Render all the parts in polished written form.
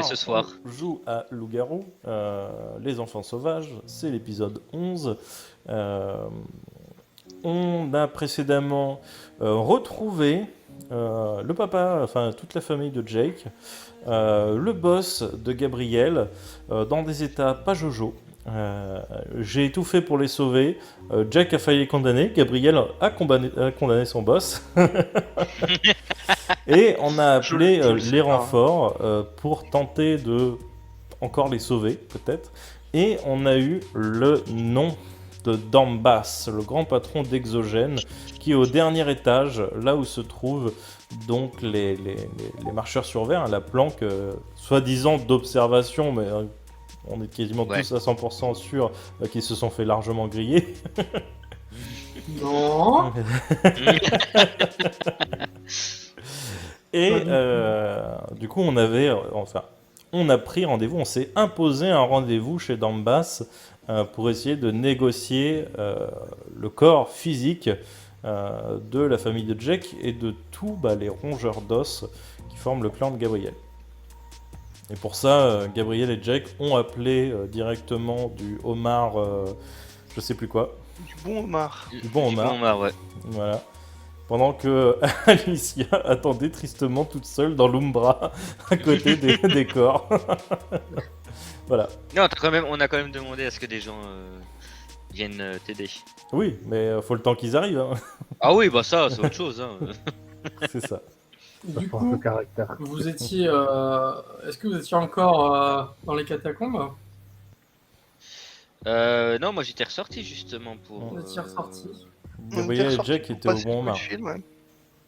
ce soir? On joue à Loup-garou, les enfants sauvages, c'est l'épisode 11. Euh, on a précédemment retrouvé le papa, enfin toute la famille de Jake, le boss de Gabriel, dans des états pas jojo. J'ai tout fait pour les sauver. Jack a failli les condamner. Gabriel a condamné son boss. Et on a appelé Je le les sais pas. renforts pour tenter de encore les sauver, peut-être. Et on a eu le nom de Dambas, le grand patron d'Exogène, qui est au dernier étage, là où se trouvent donc les marcheurs sur verre, hein, la planque soi-disant d'observation, mais on est quasiment Ouais. tous à 100% sûrs qu'ils se sont fait largement griller. Non. Et Pas du du coup, on a pris rendez-vous, on s'est imposé un rendez-vous chez Dambas pour essayer de négocier le corps physique de la famille de Jack et de tous les rongeurs d'os qui forment le clan de Gabriel. Et pour ça, Gabriel et Jack ont appelé directement du homard, je sais plus quoi, Du bon homard. du bon homard. Bon homard, ouais. Voilà. Pendant que Alicia attendait tristement toute seule dans l'Umbra, à côté des corps. Voilà. Non, on a quand même demandé à ce que des gens viennent t'aider. Oui, mais faut le temps qu'ils arrivent, hein. Ah oui, bah ça, c'est autre chose. Hein. C'est ça. Du Pour le coup, caractère. vous étiez. Est-ce que vous étiez encore dans les catacombes? Non, moi j'étais ressorti justement pour. Vous étiez ressorti. Gabriel et Jack étaient au bon homard. Ouais.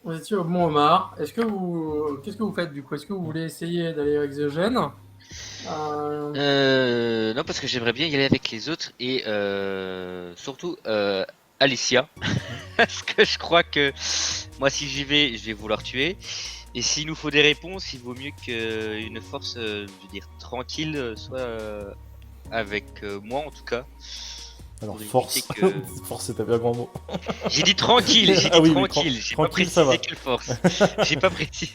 Vous étiez au bon homard. Qu'est-ce que vous faites du coup? Est-ce que vous voulez essayer d'aller à Exogène? Non, parce que j'aimerais bien y aller avec les autres et surtout Alicia. Parce que je crois que moi, si j'y vais, je vais vouloir tuer. Et s'il nous faut des réponses, il vaut mieux qu'une force, je veux dire, tranquille, soit avec moi en tout cas. Alors, Pour force. éviter que- Force, c'est un bien grand mot. J'ai dit tranquille, j'ai dit Ah oui, mais tranquille, j'ai pas tranquille, ça va. précisé quelle force. J'ai pas précisé.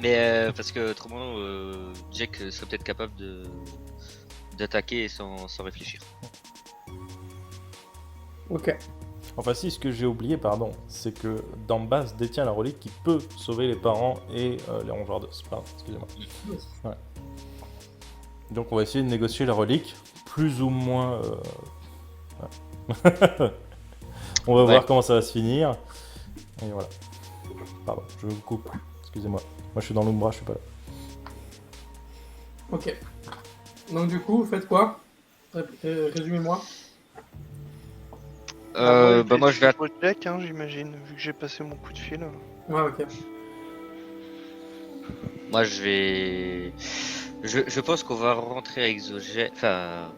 Mais parce que autrement, Jack serait peut-être capable d'attaquer sans réfléchir. Ok. Enfin, si, ce que j'ai oublié, pardon, c'est que Dambas détient la relique qui peut sauver les parents et les rongeurs d'os. Pardon, excusez-moi. Ouais. Donc, on va essayer de négocier la relique, plus ou moins. Ouais. On va voir comment ça va se finir. Et voilà. Pardon, je vous coupe. Excusez-moi. Moi, je suis dans l'Umbra, je suis pas là. Ok. Donc du coup, vous faites quoi? Résumez-moi. Bah moi je vais pour Jack, hein, j'imagine, vu que j'ai passé mon coup de fil. Ouais, ok. Moi je vais. Je pense qu'on va rentrer à Exogène. Enfin.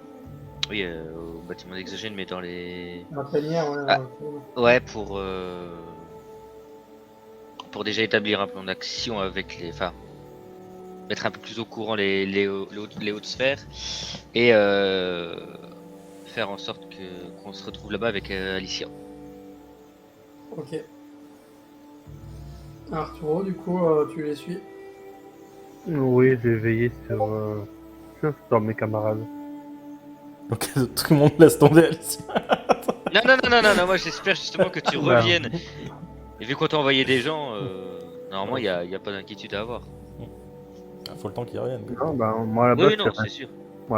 Oui, au bâtiment d'Exogène, mais dans les. La plénière, ouais. Ah. Ok. Ouais, pour déjà établir un plan d'action avec les. Enfin. Mettre un peu plus au courant les hautes sphères. Et faire en sorte qu'on se retrouve là-bas avec Alicia. Ok. Arturo, du coup, tu les suis. Oui, j'ai veillé sur mes camarades. Donc, tout le monde laisse tomber Alicia. Non, moi j'espère justement que tu reviennes. Et vu qu'on t'a envoyé des gens, normalement il y a pas d'inquiétude à avoir. Faut le temps qu'ils reviennent. Non, bah, moi là-bas, Oui, non, c'est sûr.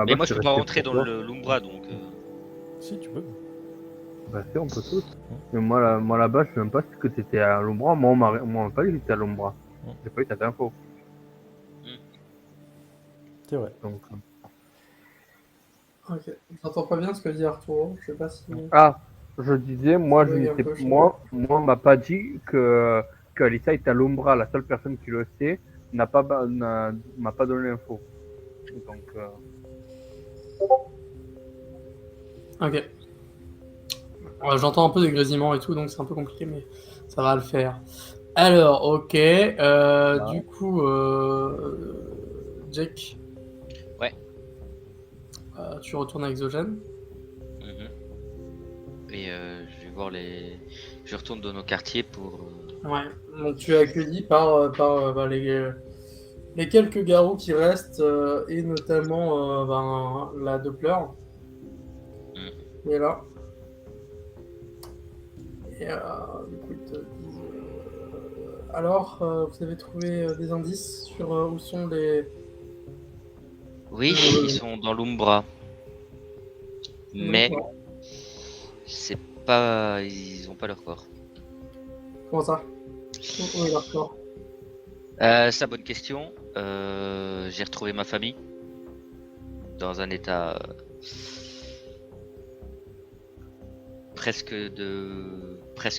Mais moi je peux pas rentrer dans l'Umbra donc. Si, tu peux. Bah, si, on peut tous. Mais moi là-bas, je sais même pas si que t'étais à l'Ombra. Moi, on m'a pas dit que t'étais à l'Ombra. J'ai pas eu ta info. C'est vrai. Donc, Ok. J'entends pas bien ce que dit Arturo. Je sais pas si. ah, je disais, moi, Oui, un peu, je sais on m'a pas dit que Alissa était à l'Ombra. La seule personne qui le sait m'a pas donné l'info. Donc, Ok. J'entends un peu des grésillements et tout, donc c'est un peu compliqué, mais ça va le faire. Alors, ok. Du coup, Jack. Ouais. Tu retournes à Exogène. Et je vais voir je retourne dans nos quartiers pour. Ouais. Donc tu es accueilli par les quelques garous qui restent, et notamment la Doppler. Elle est là. Et du coup, ils te disent, alors, vous avez trouvé des indices sur où sont les... Oui, ils sont dans l'Umbra. Mais c'est pas. Ils ont pas leur corps. Comment ça? Où est leur corps? C'est une bonne question. J'ai retrouvé ma famille dans un état presque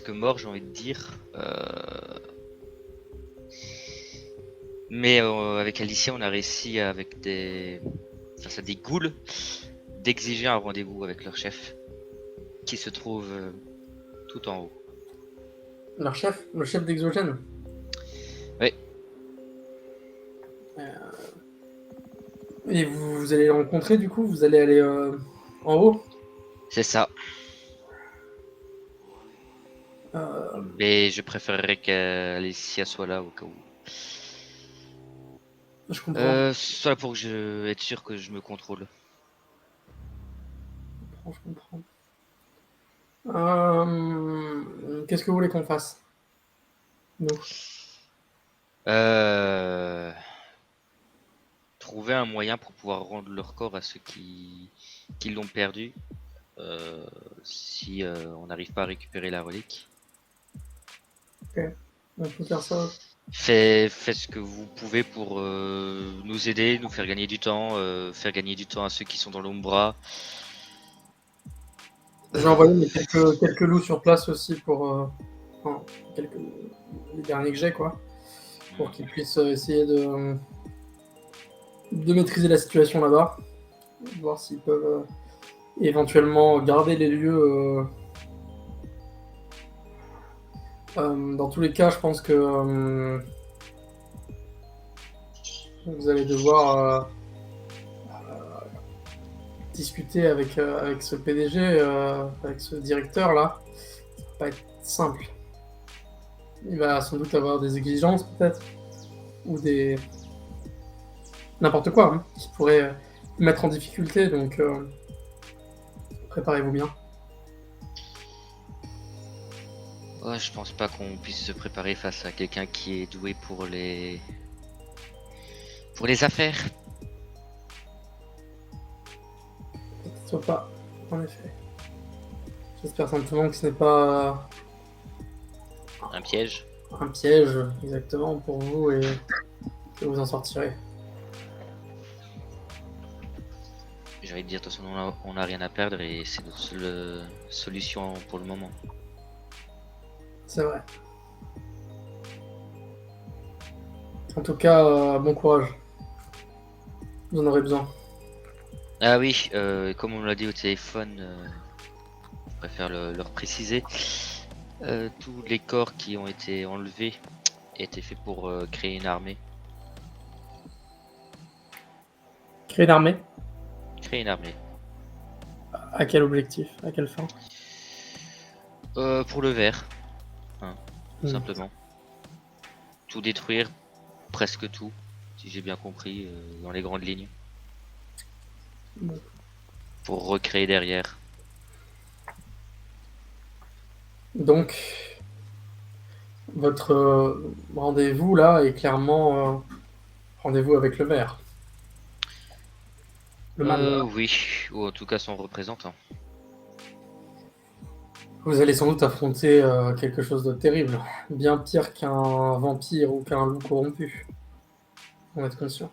mort, j'ai envie de dire. Mais avec Alicia, on a réussi face à des ghouls d'exiger un rendez-vous avec leur chef, qui se trouve tout en haut. Leur chef? Le chef d'Exogène? Oui. Et vous allez le rencontrer du coup? Vous allez aller en haut? C'est ça. Mais je préférerais qu'Alicia soit là au cas où. Je comprends. Soit pour être sûr que je me contrôle. Je comprends. Qu'est-ce que vous voulez qu'on fasse? Nous. Trouver un moyen pour pouvoir rendre leur corps à ceux qui l'ont perdu. Si on n'arrive pas à récupérer la relique. On peut faire ça. Faites ce que vous pouvez pour nous aider, nous faire gagner du temps, faire gagner du temps à ceux qui sont dans l'Umbra. J'ai envoyé quelques loups sur place aussi pour les derniers que j'ai, quoi, pour qu'ils puissent essayer de maîtriser la situation là-bas, voir s'ils peuvent éventuellement garder les lieux. Dans tous les cas, je pense que vous allez devoir discuter avec ce PDG, avec ce directeur là. Ça va pas être simple. Il va sans doute avoir des exigences peut-être, ou des n'importe quoi, hein, qui pourrait vous mettre en difficulté. Donc préparez-vous bien. Ouais, je pense pas qu'on puisse se préparer face à quelqu'un qui est doué pour les affaires. Peut-être pas, en effet. J'espère simplement que ce n'est pas Un piège. un piège exactement pour vous et que vous en sortirez. J'ai envie de dire, de toute façon, on a rien à perdre et c'est notre seule solution pour le moment. C'est vrai. En tout cas, bon courage. Vous en aurez besoin. Ah oui, comme on me l'a dit au téléphone, je préfère leur préciser, tous les corps qui ont été enlevés étaient faits pour créer une armée. Créer une armée? Créer une armée. À quel objectif? À quelle fin? Pour le verre, hein, tout Hmm. simplement. Tout détruire, presque tout, si j'ai bien compris, dans les grandes lignes. Bon. Pour recréer derrière. Donc, votre rendez-vous là est clairement rendez-vous avec le maire. Le mal. Oui, ou en tout cas son représentant. Vous allez sans doute affronter quelque chose de terrible, bien pire qu'un vampire ou qu'un loup corrompu. On va être conscient.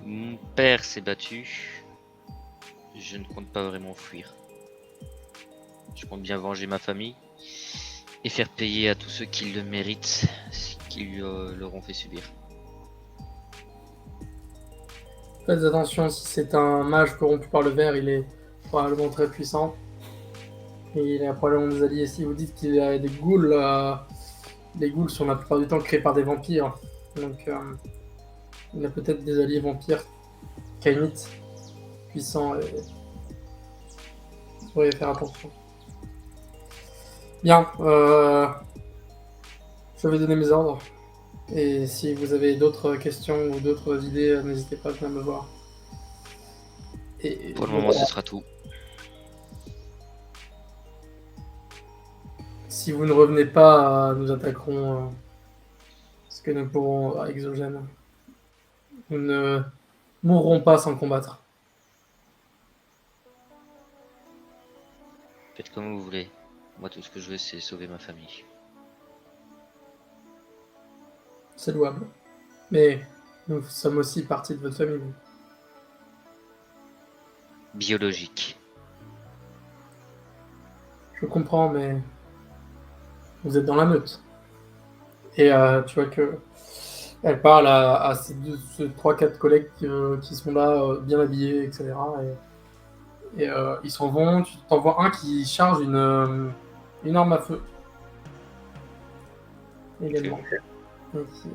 Mon père s'est battu. Je ne compte pas vraiment fuir. Je compte bien venger ma famille et faire payer à tous ceux qui le méritent ce qu'ils leur ont fait subir. Faites attention, si c'est un mage corrompu par le verre, il est probablement très puissant. Et il a probablement des alliés. Si vous dites qu'il y a des ghouls, les ghouls sont la plupart du temps créés par des vampires. Donc il a peut-être des alliés vampires, Kainit, puissants, et vous devriez faire attention. Bien, je vais donner mes ordres. Et si vous avez d'autres questions ou d'autres idées, n'hésitez pas à venir me voir. Et Pour le moment, ce sera tout. si vous ne revenez pas, nous attaquerons ce que nous pourrons à Exogène. Nous ne mourrons pas sans combattre. Faites comme vous voulez. Moi, tout ce que je veux, c'est sauver ma famille. C'est louable. Mais nous sommes aussi partie de votre famille. Biologique. Je comprends, mais vous êtes dans la meute. Et tu vois que elle parle à ces 3-4 collègues qui sont là, bien habillés, etc. Et ils s'en vont. Tu t'en vois un qui charge une arme à feu. Également. Et qui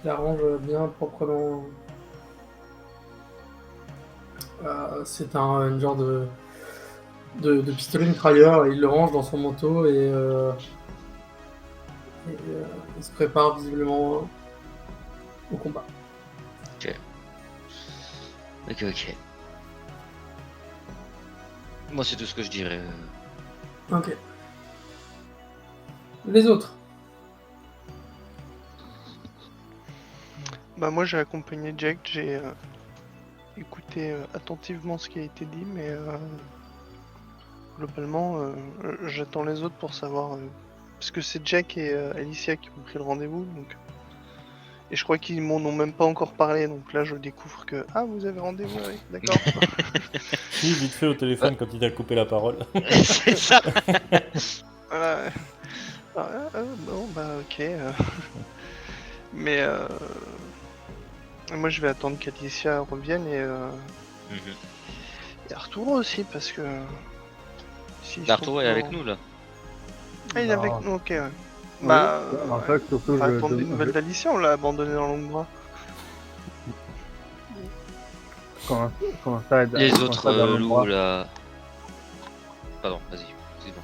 la range bien proprement. C'est une genre de pistolet mitrailleur. Et il le range dans son manteau et il se prépare visiblement au combat. Ok. Moi, c'est tout ce que je dirais. Ok. Les autres. Bah moi j'ai accompagné Jack, j'ai écouté attentivement ce qui a été dit, mais globalement j'attends les autres pour savoir parce que c'est Jack et Alicia qui ont pris le rendez-vous, donc et je crois qu'ils m'en ont même pas encore parlé, donc là je découvre que vous avez rendez-vous avec, d'accord. Oui, vite fait au téléphone quand il t'a coupé la parole. C'est ça. Voilà. Bon bah ok. Mais moi je vais attendre qu'Alicia revienne et Arturo aussi parce que Arturo est avec nous là. Ah il est avec nous, ok ouais. Oui. Bah En fait, surtout, on va je attendre des nouvelles d'Alicia, on l'a abandonné dans l'ombre. comment ça aide Les comment autres ça, dans loups l'Umbra là. Pardon, vas-y. Excuse-moi.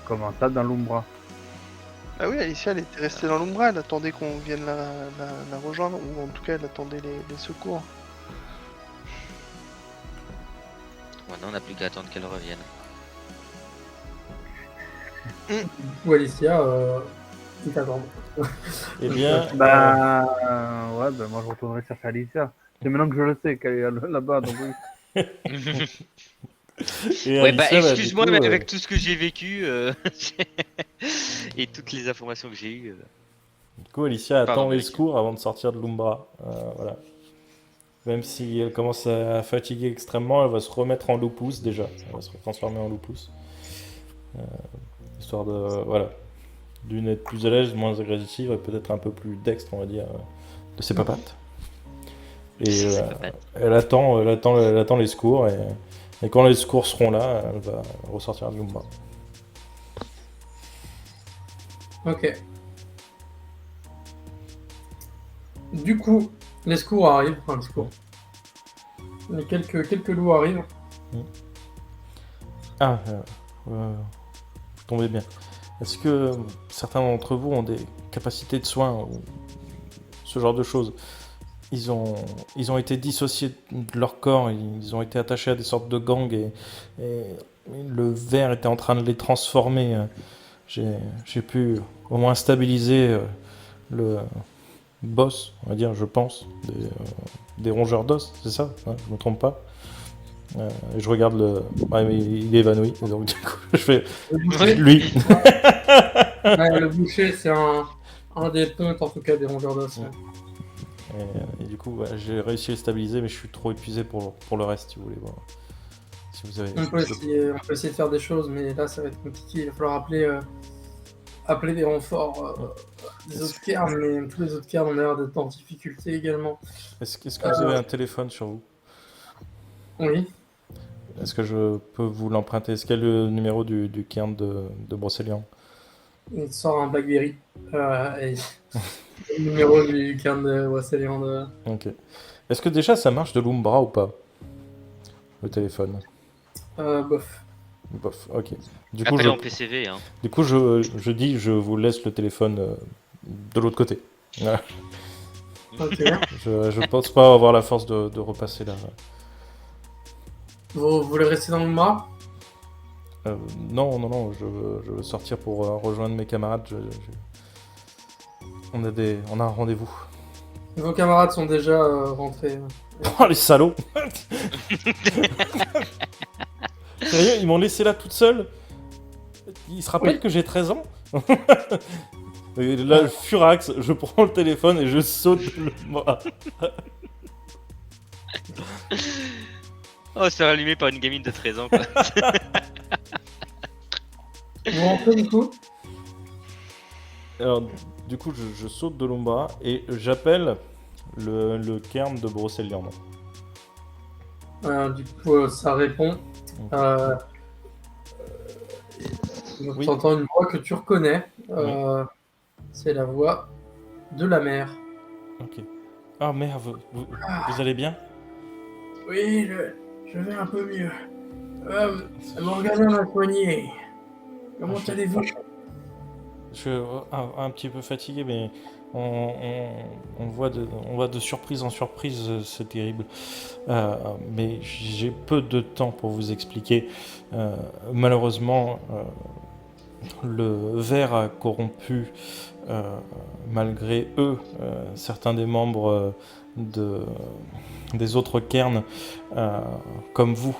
Comment ça dans l'Umbra? Ah oui, Alicia elle était restée dans l'ombre, elle attendait qu'on vienne la rejoindre, ou en tout cas elle attendait les secours. Maintenant, on n'a plus qu'à attendre qu'elle revienne. Ou Alicia, ils t'attendent. Eh bien, Ouais, moi je retournerai chercher Alicia. C'est maintenant que je le sais qu'elle est là-bas, donc oui. et Ouais, bah Alicia, du excuse-moi, coup, mais avec tout ce que j'ai vécu et toutes les informations que j'ai eues. du coup, Alicia Pardon, attend les Malik. secours avant de sortir de l'Umbra. Voilà. Même si elle commence à fatiguer extrêmement, elle va se remettre en lupus déjà. Elle va se transformer en lupus. Histoire de, voilà, d'une être plus à l'aise, moins agressive et peut-être un peu plus dextre, on va dire, de ses papates. Et elle attend les secours et quand les secours seront là, elle va ressortir de l'Umbra. Ok. Du coup, les secours arrivent. Enfin, les secours. Les quelques loups arrivent. Ah, tombez bien. Est-ce que certains d'entre vous ont des capacités de soins ou ce genre de choses? Ils ont été dissociés de leur corps, ils ont été attachés à des sortes de gangs et le ver était en train de les transformer. J'ai pu au moins stabiliser le boss, on va dire, je pense, des rongeurs d'os, c'est ça, hein, je me trompe pas. Et je regarde le... Ouais, mais il est évanoui, donc du coup, je fais... Le boucher, Lui. ouais, le boucher, c'est un des pontes, en tout cas, des rongeurs d'os. Ouais. Et du coup, ouais, j'ai réussi à le stabiliser, mais je suis trop épuisé pour le reste, si vous voulez voir. Si vous avez... On peut essayer de faire des choses, mais là, ça va être compliqué. Il va falloir appeler des renforts des autres cairns, mais tous les autres cairns ont l'air d'être en difficulté également. Est-ce que vous avez un téléphone sur vous? Oui. Est-ce que je peux vous l'emprunter? Est-ce qu'il y a le numéro du cairn de Brocéliande? Il sort un Blackberry. Et le numéro du cairn de Brocéliande. Ok. Est-ce que déjà ça marche de l'Umbra ou pas? Le téléphone? Bof. Bof, ok. Du coup, Appelez en PCV, hein. je dis, je vous laisse le téléphone de l'autre côté. Ouais. Ok. Je pense pas avoir la force de repasser là. Vous voulez rester dans le mât? Non, je veux sortir pour rejoindre mes camarades. On a un rendez-vous. Vos camarades sont déjà rentrés. Oh les salauds! Sérieux, ils m'ont laissé là toute seule? Ils se rappellent Oui. que j'ai 13 ans? Et là, furax, je prends le téléphone et je saute le bras. Oh, se faire allumer par une gamine de 13 ans, quoi. Vous rentrez du coup? Alors, du coup, je saute de l'Ombra et j'appelle le cairn de Brocéliande. Du coup, ça répond. Euh, Oui. Tu entends une voix que tu reconnais. C'est la voix de la mère. Ok. Ah merde, vous allez bien? Oui, je vais un peu mieux. Morgana m'a soigné. Comment allez-vous? Je suis un petit peu fatigué, mais on voit de surprise en surprise, c'est terrible. Mais j'ai peu de temps pour vous expliquer. Malheureusement, le ver a corrompu, malgré eux, certains des membres des autres cairns, comme vous,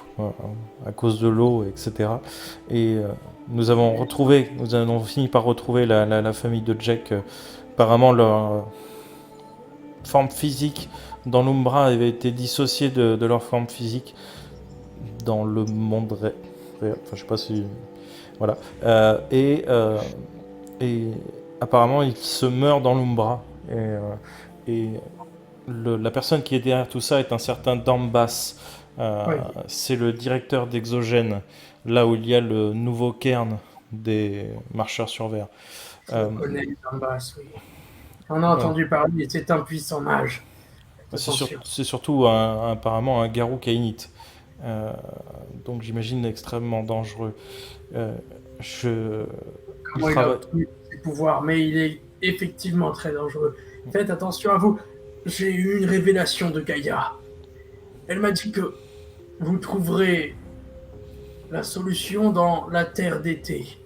à cause de l'eau, etc. Et nous avons fini par retrouver la famille de Jack. Apparemment, leur forme physique dans l'Umbra avait été dissociée de leur forme physique dans le monde réel. Enfin, je sais pas si... Voilà. Et apparemment, il se meurt dans l'Umbra. Et la personne qui est derrière tout ça est un certain Dambas. Oui. C'est le directeur d'Exogène, là où il y a le nouveau cairn des marcheurs sur verre. Je connais Dambas, oui. On a entendu parler, c'est un puissant mage. C'est surtout apparemment un garou kainite. Donc j'imagine extrêmement dangereux. Comment il a obtenu ses pouvoirs, mais il est effectivement très dangereux. Faites attention à vous. J'ai eu une révélation de Gaïa. Elle m'a dit que vous trouverez la solution dans la terre d'été.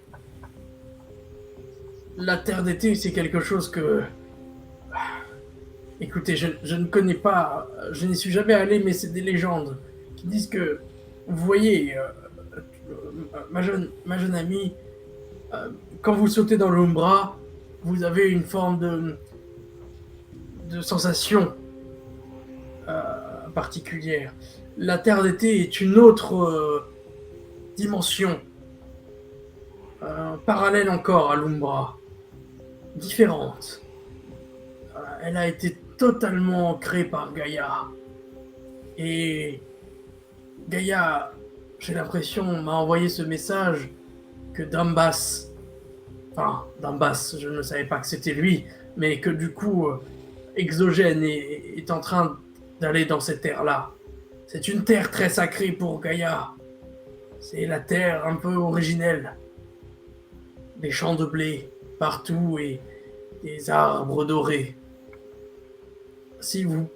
La terre d'été, c'est quelque chose que... Écoutez, je ne connais pas, je n'y suis jamais allé, mais c'est des légendes qui disent que, vous voyez, ma jeune amie, quand vous sautez dans l'Umbra, vous avez une forme de sensation particulière. La terre d'été est une autre dimension, parallèle encore à l'Umbra, différente. Elle a été totalement créée par Gaïa. Et Gaïa, j'ai l'impression, m'a envoyé ce message que Dambas, je ne savais pas que c'était lui, mais que du coup, Exogène est en train d'aller dans cette terre-là. C'est une terre très sacrée pour Gaïa. C'est la terre un peu originelle. Des champs de blé partout et des arbres dorés. Si vous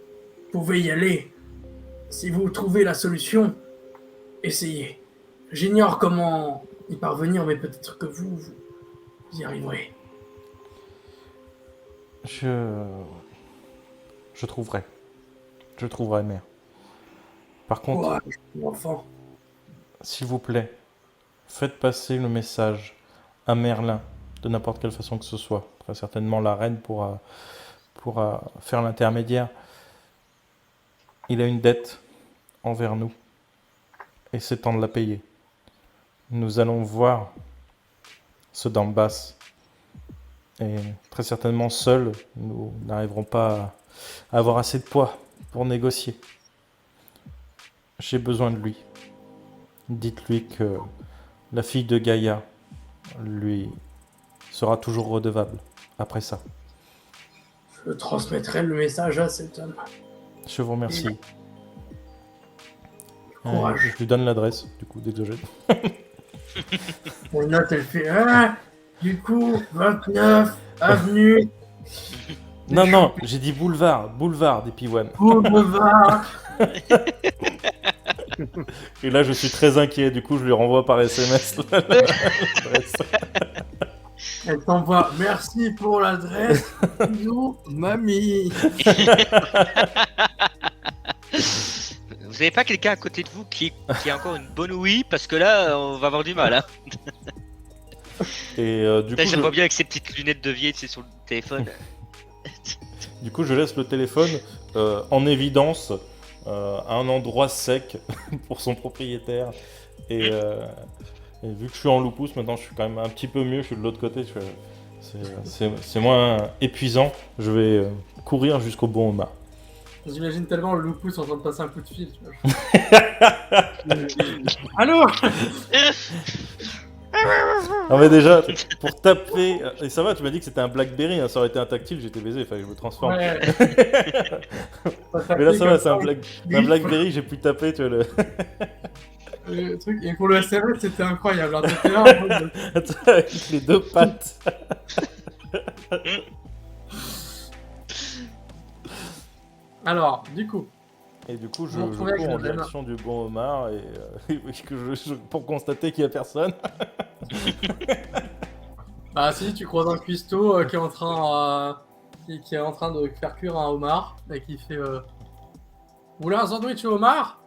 pouvez y aller, si vous trouvez la solution, essayez. J'ignore comment y parvenir, mais peut-être que vous y arriverez. Je trouverai. Je trouverai, mère. Par contre, Courage, mon enfant. s'il vous plaît, faites passer le message à Merlin, de n'importe quelle façon que ce soit. Très certainement, la reine pourra faire l'intermédiaire. Il a une dette envers nous, et c'est temps de la payer. Nous allons voir ce Dambas, et très certainement seuls, nous n'arriverons pas à avoir assez de poids pour négocier. J'ai besoin de lui. Dites-lui que la fille de Gaïa lui sera toujours redevable après ça. Je transmettrai le message à cet homme. Je vous remercie. Courage. Je lui donne l'adresse, du coup, d'Exogène. Mon note, elle fait du coup, 29 avenue Non, non, j'ai dit boulevard des Pivoines. Boulevard. Et là, je suis très inquiet, du coup, je lui renvoie par SMS. l'adresse. Elle t'envoie merci pour l'adresse. Bisous, mamie. Vous avez pas quelqu'un à côté de vous qui a encore une bonne ouïe parce que là on va avoir du mal. Hein. Et du Putain, coup, je le vois bien avec ses petites lunettes de vieille, c'est sur le téléphone. Du coup, je laisse le téléphone en évidence à un endroit sec pour son propriétaire. Et vu que je suis en loupousse, maintenant je suis quand même un petit peu mieux, je suis de l'autre côté. C'est moins épuisant. Je vais courir jusqu'au bon homard. J'imagine tellement le loupousse en train de passer un coup de fil. Tu vois. Allô. Non mais déjà, pour taper... Et ça va, tu m'as dit que c'était un Blackberry, hein, ça aurait été un tactile, j'étais baisé, il fallait que je me transforme. Ouais. Mais là ça va, c'est un Blackberry, j'ai pu taper, tu vois, Le truc. Et pour le SMS, c'était incroyable. Hein. T'étais là en mode... avec les deux pattes. Alors, du coup, Et du coup, je Vous retrouvez avec cours en Josène. direction du bon homard et pour constater qu'il n'y a personne. bah si tu croises un cuistot qui est en train qui est en train de faire cuire un homard et qui fait vous voulez un sandwich au homard?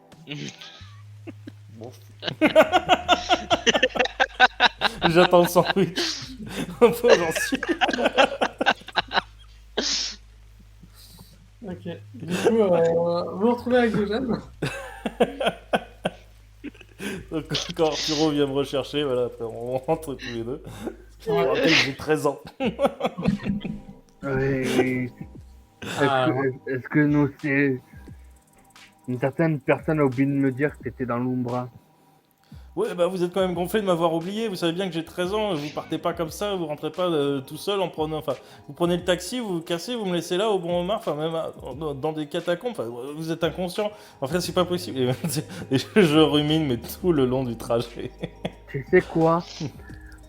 Bon. J'attends le sandwich. J'en suis. Ok. Du coup, vous vous retrouvez avec Eugène. Donc, quand Arturo vient me rechercher, voilà, après on rentre tous les deux. Je me Ouais. rappelle, j'ai 13 ans. Oui. Ah, Est-ce que nous, c'est. Une certaine personne a oublié de me dire que t'étais dans l'Umbra. Ouais, bah vous êtes quand même gonflé de m'avoir oublié. Vous savez bien que j'ai 13 ans. Vous partez pas comme ça. Vous rentrez pas tout seul en prenant. Enfin, vous prenez le taxi, vous vous cassez, vous me laissez là au bon homard. Enfin, même dans des catacombes. Enfin, vous êtes inconscient. En fait, c'est pas possible. Et je rumine, mais tout le long du trajet. Tu sais quoi?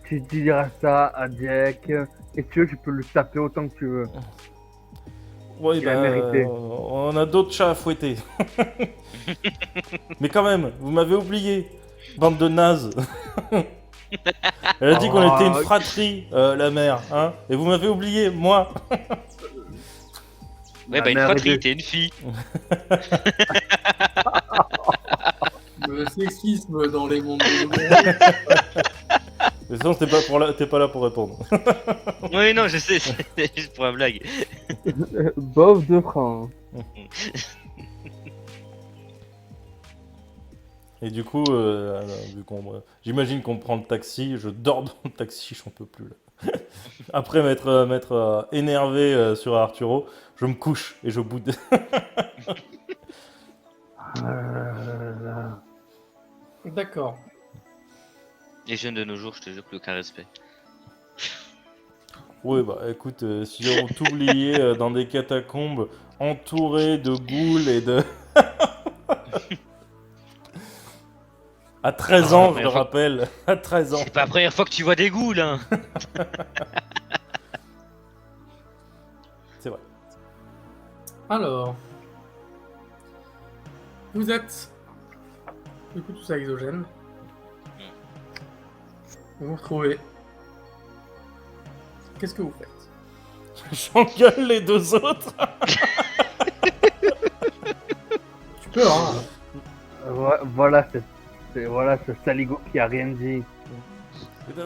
Tu diras ça à Jack. Et tu veux, tu peux le taper autant que tu veux. Ouais, Il a mérité. on a d'autres chats à fouetter. Mais quand même, vous m'avez oublié. Bande de nazes. Elle a dit qu'on était une fratrie, la mère, hein. Et vous m'avez oublié, moi. Ouais, bah une mère fratrie, de- t'es une fille. le sexisme dans les mondes. De toute façon, t'es pas là pour répondre. Oui, non, je sais, c'est juste pour la blague. Bof de France. Et du coup, j'imagine qu'on prend le taxi, je dors dans le taxi, j'en peux plus là. Après m'être énervé sur Arturo, je me couche et je boude. D'accord. Les jeunes de nos jours, je te jure, plus aucun respect. Ouais, bah écoute, si on t'oubliait dans des catacombes entourées de ghouls et de... À 13 ans, je le rappelle, à 13 ans. C'est pas la première fois que tu vois des ghouls, hein. C'est vrai. Alors, vous êtes du coup tous avec Eugène. Vous vous retrouvez. Qu'est-ce que vous faites? J'engueule les deux autres. Tu peux, hein. Voilà ce saligo qui a rien dit.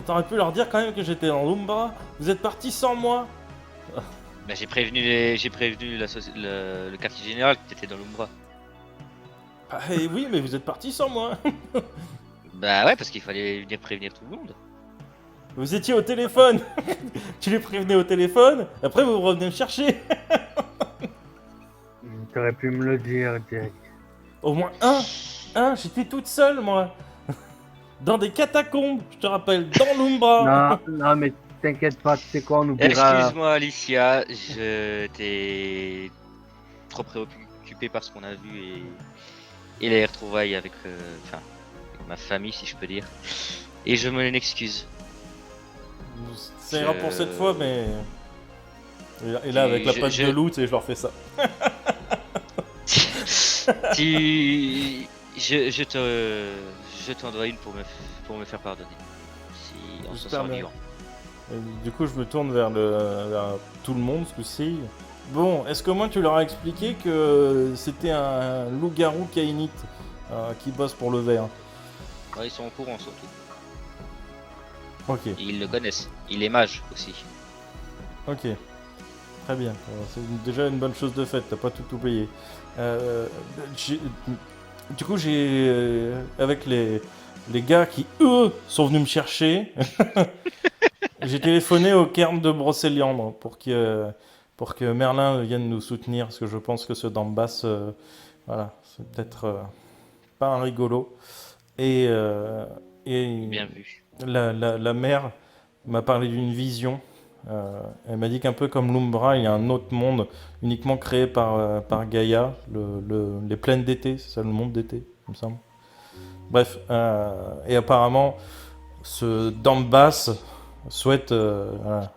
T'aurais pu leur dire quand même que j'étais dans l'Umbra. Vous êtes partis sans moi. Bah j'ai prévenu le quartier général que t'étais dans l'Umbra. Ah, et oui, mais vous êtes partis sans moi. Bah ouais, parce qu'il fallait venir prévenir tout le monde. Vous étiez au téléphone. Tu les prévenais au téléphone. Après, vous revenez me chercher. T'aurais pu me le dire, Jack. Au moins un. J'étais toute seule, moi. Dans des catacombes, je te rappelle, dans l'Umbra. Non, mais t'inquiète pas, tu sais quoi, on oubliera. Excuse-moi Alicia, j'étais trop préoccupé par ce qu'on a vu et les retrouvailles avec, avec ma famille, si je peux dire. Et je m'en excuse. Ça ira pour cette fois, mais Et là, avec la Je- patte je- de loup, tu sais, je leur fais ça. Je t'en dois une pour me faire pardonner. Si on s'en J'espère sort bien. vivant. Et du coup, je me tourne vers tout le monde, ce coup-ci. Bon, est-ce que moi, tu leur as expliqué que c'était un loup-garou caïnite qui bosse pour le verre? Ouais, ils sont au courant surtout. Ok, Et ils le connaissent. Il est mage aussi. ok. Très bien. C'est déjà une bonne chose de faite, t'as pas tout oublié. J'ai- Du coup, avec les gars qui, eux, sont venus me chercher, j'ai téléphoné au cairn de Brocéliande pour que Merlin vienne nous soutenir, parce que je pense que ce Dambas, voilà, c'est peut-être pas un rigolo. Et, Bien vu. la mère m'a parlé d'une vision. Elle m'a dit qu'un peu comme l'Umbra, il y a un autre monde uniquement créé par Gaïa, les plaines d'été, c'est ça le monde d'été, il me semble. Bref, et apparemment, ce Dambas souhaite voilà,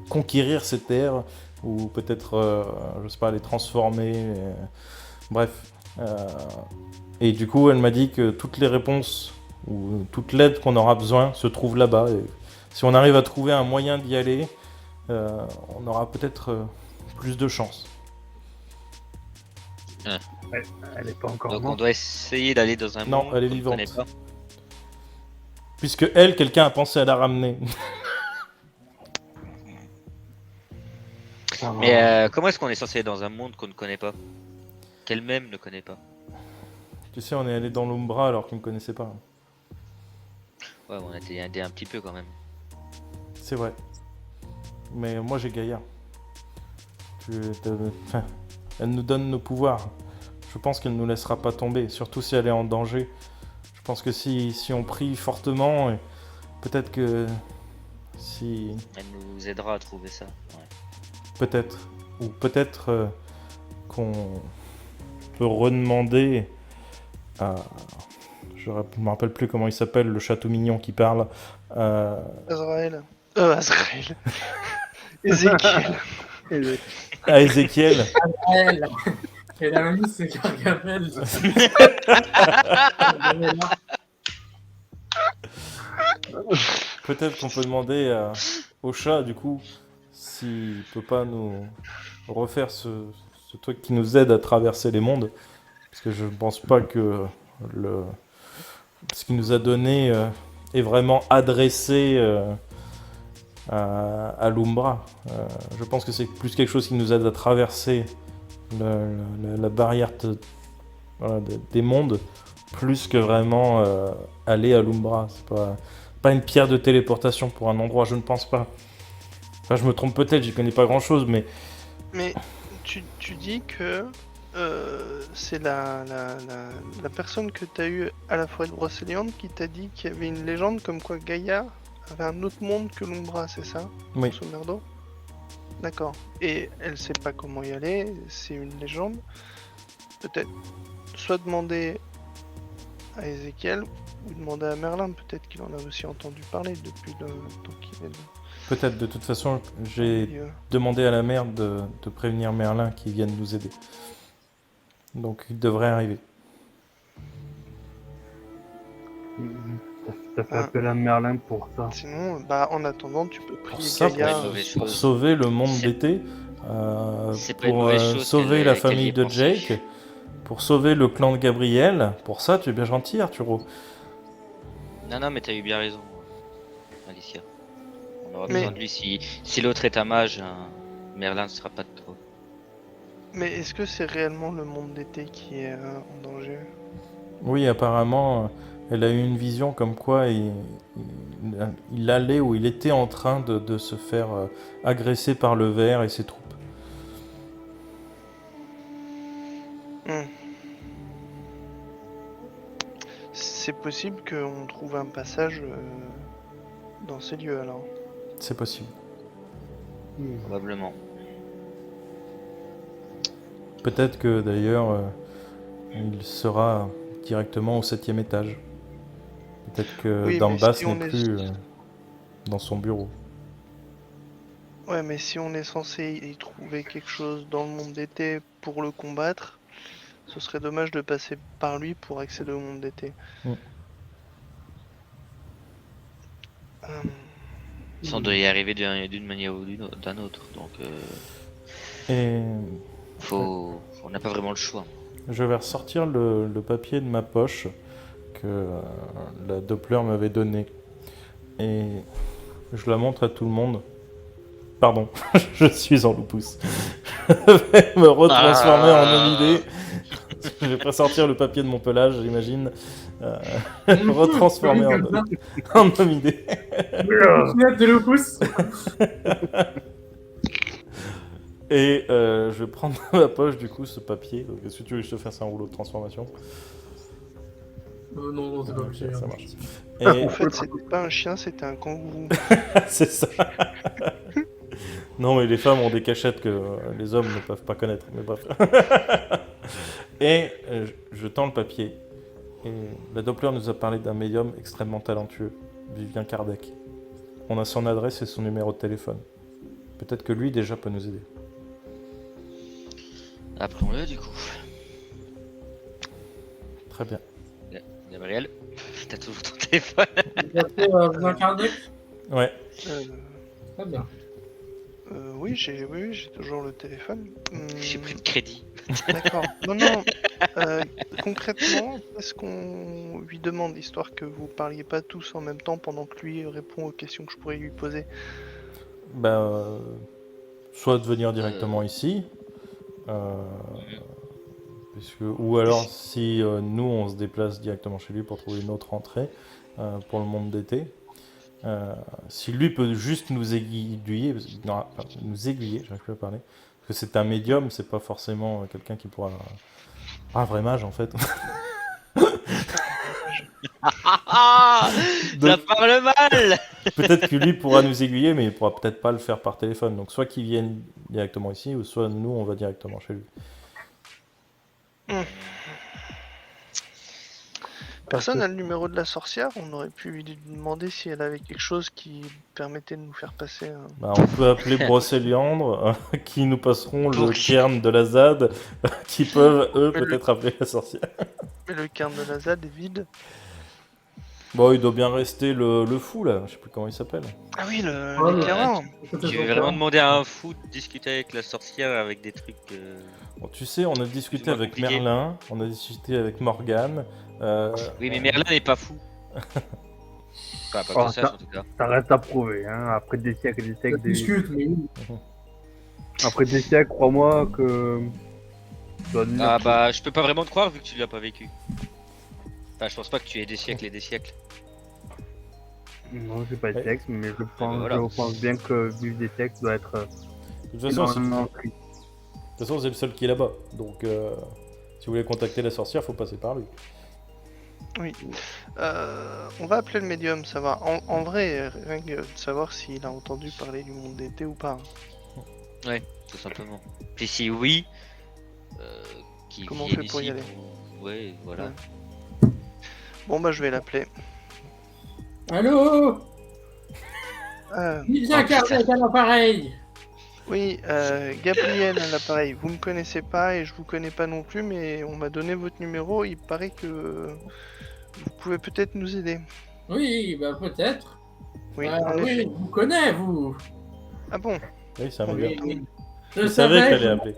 conquérir ces terres, ou peut-être, je sais pas, les transformer. Bref. Et du coup, elle m'a dit que toutes les réponses ou toute l'aide qu'on aura besoin se trouve là-bas. Et si on arrive à trouver un moyen d'y aller, on aura peut-être plus de chance. Elle est pas encore Donc on morte. doit essayer d'aller dans un Non, monde elle est qu'on ne vivante. connaît pas. Puisque elle, quelqu'un a pensé à la ramener. Ça va. Mais comment est-ce qu'on est censé aller dans un monde qu'on ne connaît pas? Qu'elle-même ne connaît pas. Tu sais, on est allé dans l'Umbra alors qu'ils ne me connaissaient pas. Ouais, on a été aidé un petit peu quand même. C'est vrai. Mais moi, j'ai Gaïa. Enfin, elle nous donne nos pouvoirs. Je pense qu'elle ne nous laissera pas tomber, surtout si elle est en danger. Je pense que si on prie fortement, peut-être que si... Elle nous aidera à trouver ça. Ouais. Peut-être. Ou peut-être qu'on peut redemander à... Je me rappelle plus comment il s'appelle, le château mignon qui parle. Azrael. Azrael. Ézéchiel. Et- À Ézéchiel. Elle. Et la mamie, c'est Gargamel. Peut-être qu'on peut demander au chat, du coup, s'il peut pas nous refaire ce truc qui nous aide à traverser les mondes. Parce que je ne pense pas que ce qu'il nous a donné est vraiment adressé à l'Umbra. Je pense que c'est plus quelque chose qui nous aide à traverser la barrière voilà, des mondes, plus que vraiment aller à l'Umbra. C'est pas une pierre de téléportation pour un endroit, je ne pense pas. Enfin, je me trompe peut-être, j'y connais pas grand-chose, mais Mais tu dis que c'est la personne que tu as eue à la forêt de Brocéliande qui t'a dit qu'il y avait une légende comme quoi Gaïa avait un autre monde que l'Umbra, c'est ça? oui. Grosso merdo. D'accord. Et elle sait pas comment y aller, c'est une légende. Peut-être soit demander à Ézéchiel ou demander à Merlin, peut-être qu'il en a aussi entendu parler depuis le temps qu'il est là. Peut-être, de toute façon, j'ai Et, demandé à la mère de prévenir Merlin qu'il vienne nous aider. Donc il devrait arriver. T'as fait Ah. appel à Merlin pour ça. Sinon, bah en attendant, tu peux prier ça, pas Gaïa. une mauvaise Pour chose. sauver le monde C'est- d'été, c'est pas une pour mauvaise chose sauver qu'elle- la qu'elle y famille ait de pensé. Jake, pour sauver le clan de Gabriel. Pour ça, tu es bien gentil, Arturo. Non, mais t'as eu bien raison, Alicia. On aura Mais- besoin de lui. Si l'autre est un mage, Merlin ne sera pas de trop. Mais est-ce que c'est réellement le monde d'été qui est en danger? Oui, apparemment, elle a eu une vision comme quoi il allait ou il était en train de se faire agresser par le ver et ses troupes. Hmm. C'est possible qu'on trouve un passage dans ces lieux alors. C'est possible. Probablement. Peut-être que d'ailleurs, il sera directement au 7e étage. Peut-être que Oui, mais Dambas si on n'est est- plus dans son bureau. Ouais, mais si on est censé y trouver quelque chose dans le monde d'été pour le combattre, ce serait dommage de passer par lui pour accéder au monde d'été. Mm. Ça, on doit y arriver d'une manière ou d'un autre. Donc, Et on n'a pas vraiment le choix. je vais ressortir le papier de ma poche que la Doppler m'avait donné. Et je la montre à tout le monde. Pardon, je suis en loupus. Je vais me retransformer en homme idée. Je vais pas sortir le papier de mon pelage, j'imagine. Me retransformer en homme idée. De l'opus. Et je vais prendre dans ma poche du coup ce papier. Donc, est-ce que tu veux que je te fasse un rouleau de transformation? Non, c'est pas obligé. Ça hein. marche. Et En fait, c'était pas un chien, c'était un kangourou. c'est ça. Non, mais les femmes ont des cachettes que les hommes ne peuvent pas connaître. Mais bref. Et je tends le papier. Et la Doppler nous a parlé d'un médium extrêmement talentueux, Vivien Kardec. On a son adresse et son numéro de téléphone. Peut-être que lui déjà peut nous aider. Appelons-le du coup. Très bien. Gabriel, t'as toujours ton téléphone. Vous incarnez. Ouais. Très bien. Oui, j'ai toujours le téléphone. J'ai pris le crédit. D'accord. Non. Concrètement, qu'est-ce qu'on lui demande, histoire que vous parliez pas tous en même temps pendant que lui répond aux questions que je pourrais lui poser? Soit de venir directement ici, ou alors si nous on se déplace directement chez lui pour trouver une autre entrée pour le monde d'été. Si lui peut juste nous aiguiller, j'arrive plus à parler, parce que c'est un médium, c'est pas forcément quelqu'un qui pourra... un vrai mage en fait. Ça parle mal. Peut-être que lui pourra nous aiguiller, mais il pourra peut-être pas le faire par téléphone. Donc soit qu'il vienne directement ici, ou soit nous on va directement chez lui. Personne n'a le numéro de la sorcière? On aurait pu lui demander si elle avait quelque chose qui permettait de nous faire passer un... On peut appeler Brocéliandre, qui nous passeront le Pour- cairn de la ZAD, qui peuvent eux peut-être appeler la sorcière. Mais le cairn de la ZAD est vide. Bon, il doit bien rester le fou là, je sais plus comment il s'appelle. Ah oui, Ouais, l'éclairant. Tu veux vraiment demander à un fou de discuter avec la sorcière avec des trucs. Bon, tu sais, on a discuté C'est avec compliqué. Merlin, on a discuté avec Morgane. Oui, mais Merlin n'est pas fou. Enfin, pas Oh, que ça, en tout cas. Ça reste à prouver, hein. Après des siècles et des Ça siècles, discute, mais oui. après des siècles, crois-moi que. tu dois devenir Ah fou. bah, je peux pas vraiment te croire vu que tu l'as pas vécu. Enfin, je pense pas que tu aies des siècles et des siècles. Non, j'ai pas de Ouais. texte, mais voilà. je pense bien que vivre des siècles doit être De toute façon, énormément triste. c'est le seul qui est là-bas. Donc, si vous voulez contacter la sorcière, faut passer par lui. On va appeler le médium, ça va. En vrai, rien que de savoir s'il a entendu parler du monde d'été ou pas. Ouais, tout simplement. Puis si oui, qui Comment on viennent fait pour y ici aller? Ouais, voilà. Ouais. Bon bah je vais l'appeler. Allô. Vivien Kardec à l'appareil. Oui, Gabriel à l'appareil. Vous me connaissez pas et je vous connais pas non plus, mais on m'a donné votre numéro. Il paraît que vous pouvez peut-être nous aider. Oui, bah peut-être. Oui, en Oui, effet. je vous connais, vous. Ah bon? Oui, c'est un Oui, médium. oui. Je savais qu'elle allait appeler.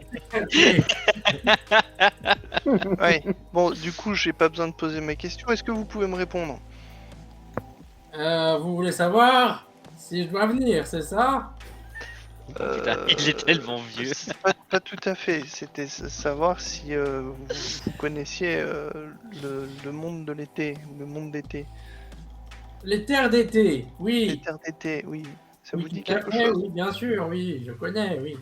Ouais. Bon, du coup, j'ai pas besoin de poser ma question. Est-ce que vous pouvez me répondre? Vous voulez savoir si je dois venir, c'est ça? Putain, il est tellement vieux. Pas tout à fait. C'était savoir si vous connaissiez le monde de l'été, le monde d'été. Les terres d'été, Les oui. terres d'été, oui. Ça Oui, vous dit tout à quelque fait, chose? oui, bien sûr, oui, je connais, oui.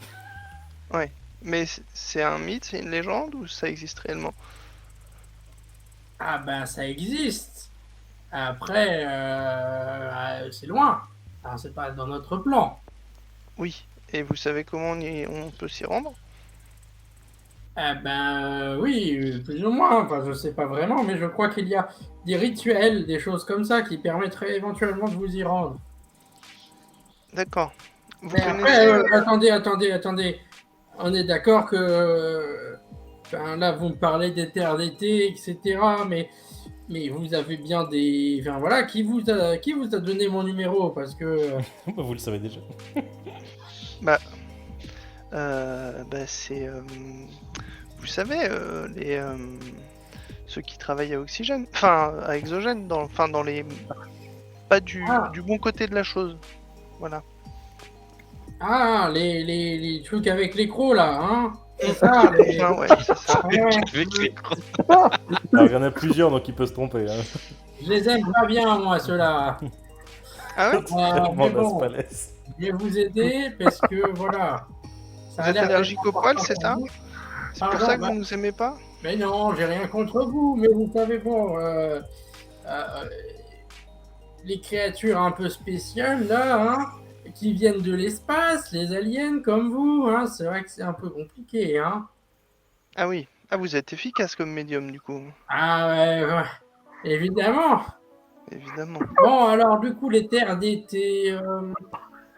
Mais c'est un mythe, c'est une légende ou ça existe réellement? Ah ben, ça existe. Après, c'est loin. Enfin, c'est pas dans notre plan. Oui. Et vous savez comment on peut s'y rendre? Ah ben, oui, plus ou moins. Enfin, je sais pas vraiment, mais je crois qu'il y a des rituels, des choses comme ça qui permettraient éventuellement de vous y rendre. D'accord. Vous Mais connaissez après, attendez. On est d'accord que. Enfin, là, vous me parlez des terres d'été, etc. Mais vous avez bien des. Enfin, voilà, qui vous a donné mon numéro? Parce que. Bah, vous le savez déjà. c'est vous savez ceux qui travaillent à Oxygène, enfin à Exogène, dans les pas du Ah. du bon côté de la chose. Voilà. Ah, les trucs avec les crocs, là, hein? C'est ça, les. Enfin, ouais, c'est ça. Ouais, Alors, il y en a plusieurs, donc il peut se tromper. Hein. je les aime pas bien, moi, ceux-là. Ah ouais. Tellement mais bon, Laspalès. je vais vous aider parce que, voilà. Ça Vous a êtes l'air allergique d'être au poil, important c'est ça? pour vous. C'est pour Pardon, ça que bah- vous nous aimez pas? Mais non, j'ai rien contre vous, mais vous savez, bon, les créatures un peu spéciales, là, hein, qui viennent de l'espace, les aliens comme vous, hein, c'est vrai que c'est un peu compliqué, hein. Ah oui. Ah, vous êtes efficace comme médium du coup, Ah ouais, évidemment. évidemment. Bon, alors du coup, les terres d'été,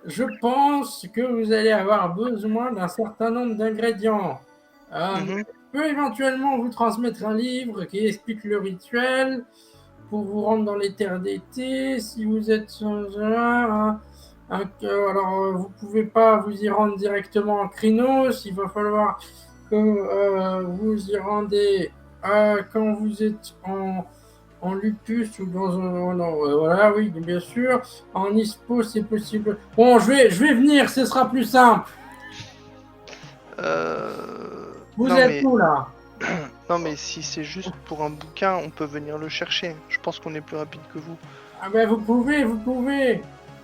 je pense que vous allez avoir besoin d'un certain nombre d'ingrédients. Mhm. Je peux éventuellement vous transmettre un livre qui explique le rituel pour vous rendre dans les terres d'été. Si vous êtes vous pouvez pas vous y rendre directement en Krynos. Il va falloir que vous y rendez quand vous êtes en Lupus ou dans un. Non, voilà, oui, bien sûr. En ISPO, c'est possible. Bon, je vais venir, ce sera plus simple. Vous Non, êtes mais... où là? non mais si c'est juste pour un bouquin, on peut venir le chercher. Je pense qu'on est plus rapide que vous. Ah ben vous pouvez.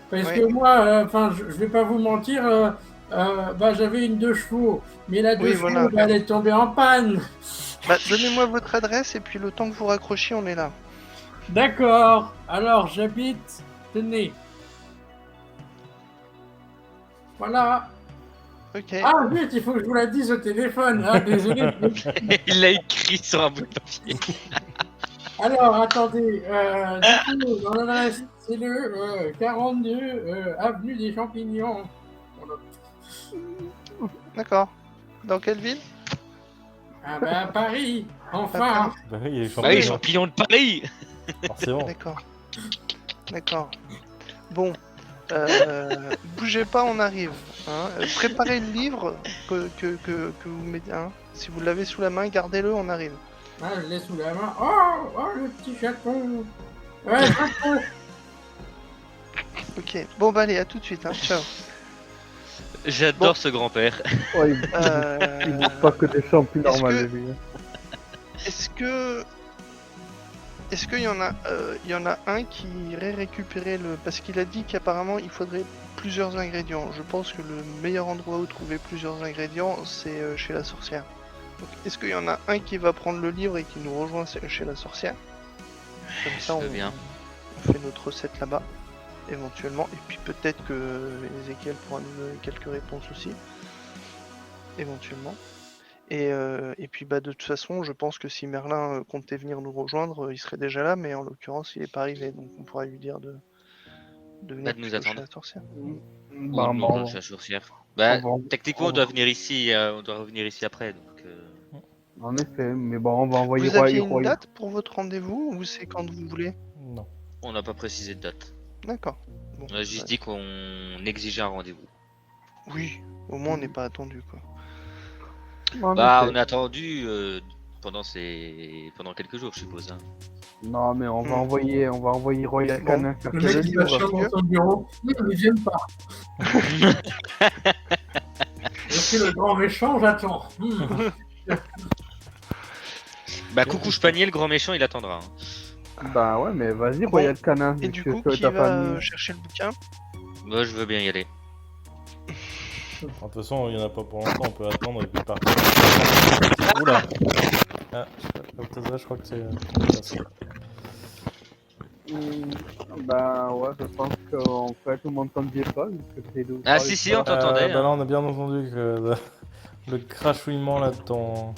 Parce Ouais. que moi, je vais pas vous mentir, j'avais une 2 chevaux, mais la 2 Oui, chevaux, voilà. elle est tombée en panne. Bah, donnez-moi votre adresse et puis le temps que vous raccrochiez, on est là. D'accord. Alors j'habite. Tenez. Voilà. Ok. Ah vite, il faut que je vous la dise au téléphone. Ah désolé. Il l'a écrit sur un bout de papier. Alors attendez. Du coup, dans l'adresse, c'est le 42 avenue des Champignons. Voilà. D'accord. Dans quelle ville? Ah ben à Paris. À Enfin. Paris. Bah oui, il y a les Ah oui, champignons, champignon de Paris. forcément. D'accord. D'accord. Bon. Bougez pas, on arrive. Hein. Préparez le livre que vous mettez. Hein. Si vous l'avez sous la main, gardez-le, on arrive. Ah, je l'ai sous la main. Oh, le petit chaton. Ouais, chaton. Ok. Bon, bah allez, à tout de suite. Hein. Ciao. J'adore Bon. ce grand-père. Ouais, il mange pas que des champignons est-ce normales, que- lui. Est-ce qu'il y en a, un qui irait récupérer le... Parce qu'il a dit qu'apparemment il faudrait plusieurs ingrédients. Je pense que le meilleur endroit où trouver plusieurs ingrédients, c'est chez la sorcière. Donc, est-ce qu'il y en a un qui va prendre le livre et qui nous rejoint chez la sorcière? Comme ça, Je veux bien. on fait notre recette là-bas, éventuellement. Et puis peut-être que Ezekiel pourra nous donner quelques réponses aussi, éventuellement. Et puis bah de toute façon, je pense que si Merlin comptait venir nous rejoindre, il serait déjà là, mais en l'occurrence, il est pas arrivé, donc on pourra lui dire de venir Bah, de nous plutôt chez attendre. la sorcière. Bah, Ou non, je suis sorcière. Bah, on va- techniquement, on doit venir ici, on doit revenir ici après. Donc, En effet, mais bon, on va envoyer Vous aviez Roy. une date pour votre rendez-vous ou c'est quand vous voulez? Non. on n'a pas précisé de date. D'accord. Bon, On a juste ouais. dit qu'on exigeait un rendez-vous. Oui, au moins on n'est pas attendu quoi. En Bah, effet. on a attendu pendant quelques jours, je suppose. Hein. Non, mais on va Hmm. envoyer Royal Bon. Canin chercher Le mec, le il va livre. chercher dans son bureau. Il vient pas. Je suis le grand méchant, j'attends. Bah, coucou Spanier, le grand méchant, il attendra. Hein. Bah ouais, mais vas-y, Bon. Royal Canin. Et vu du que coup, toi et qui ta va famille. chercher le bouquin? Moi, je veux bien y aller. De toute façon, il n'y en a pas pour longtemps, on peut attendre et puis partir. Oula. Ah, Balthazar, je crois que c'est... Bah ouais, je pense qu'en fait, on m'entendait pas. Vu que c'est de Ah, si, on t'entendait. Bah là, hein. on a bien entendu que le crachouillement là de ton...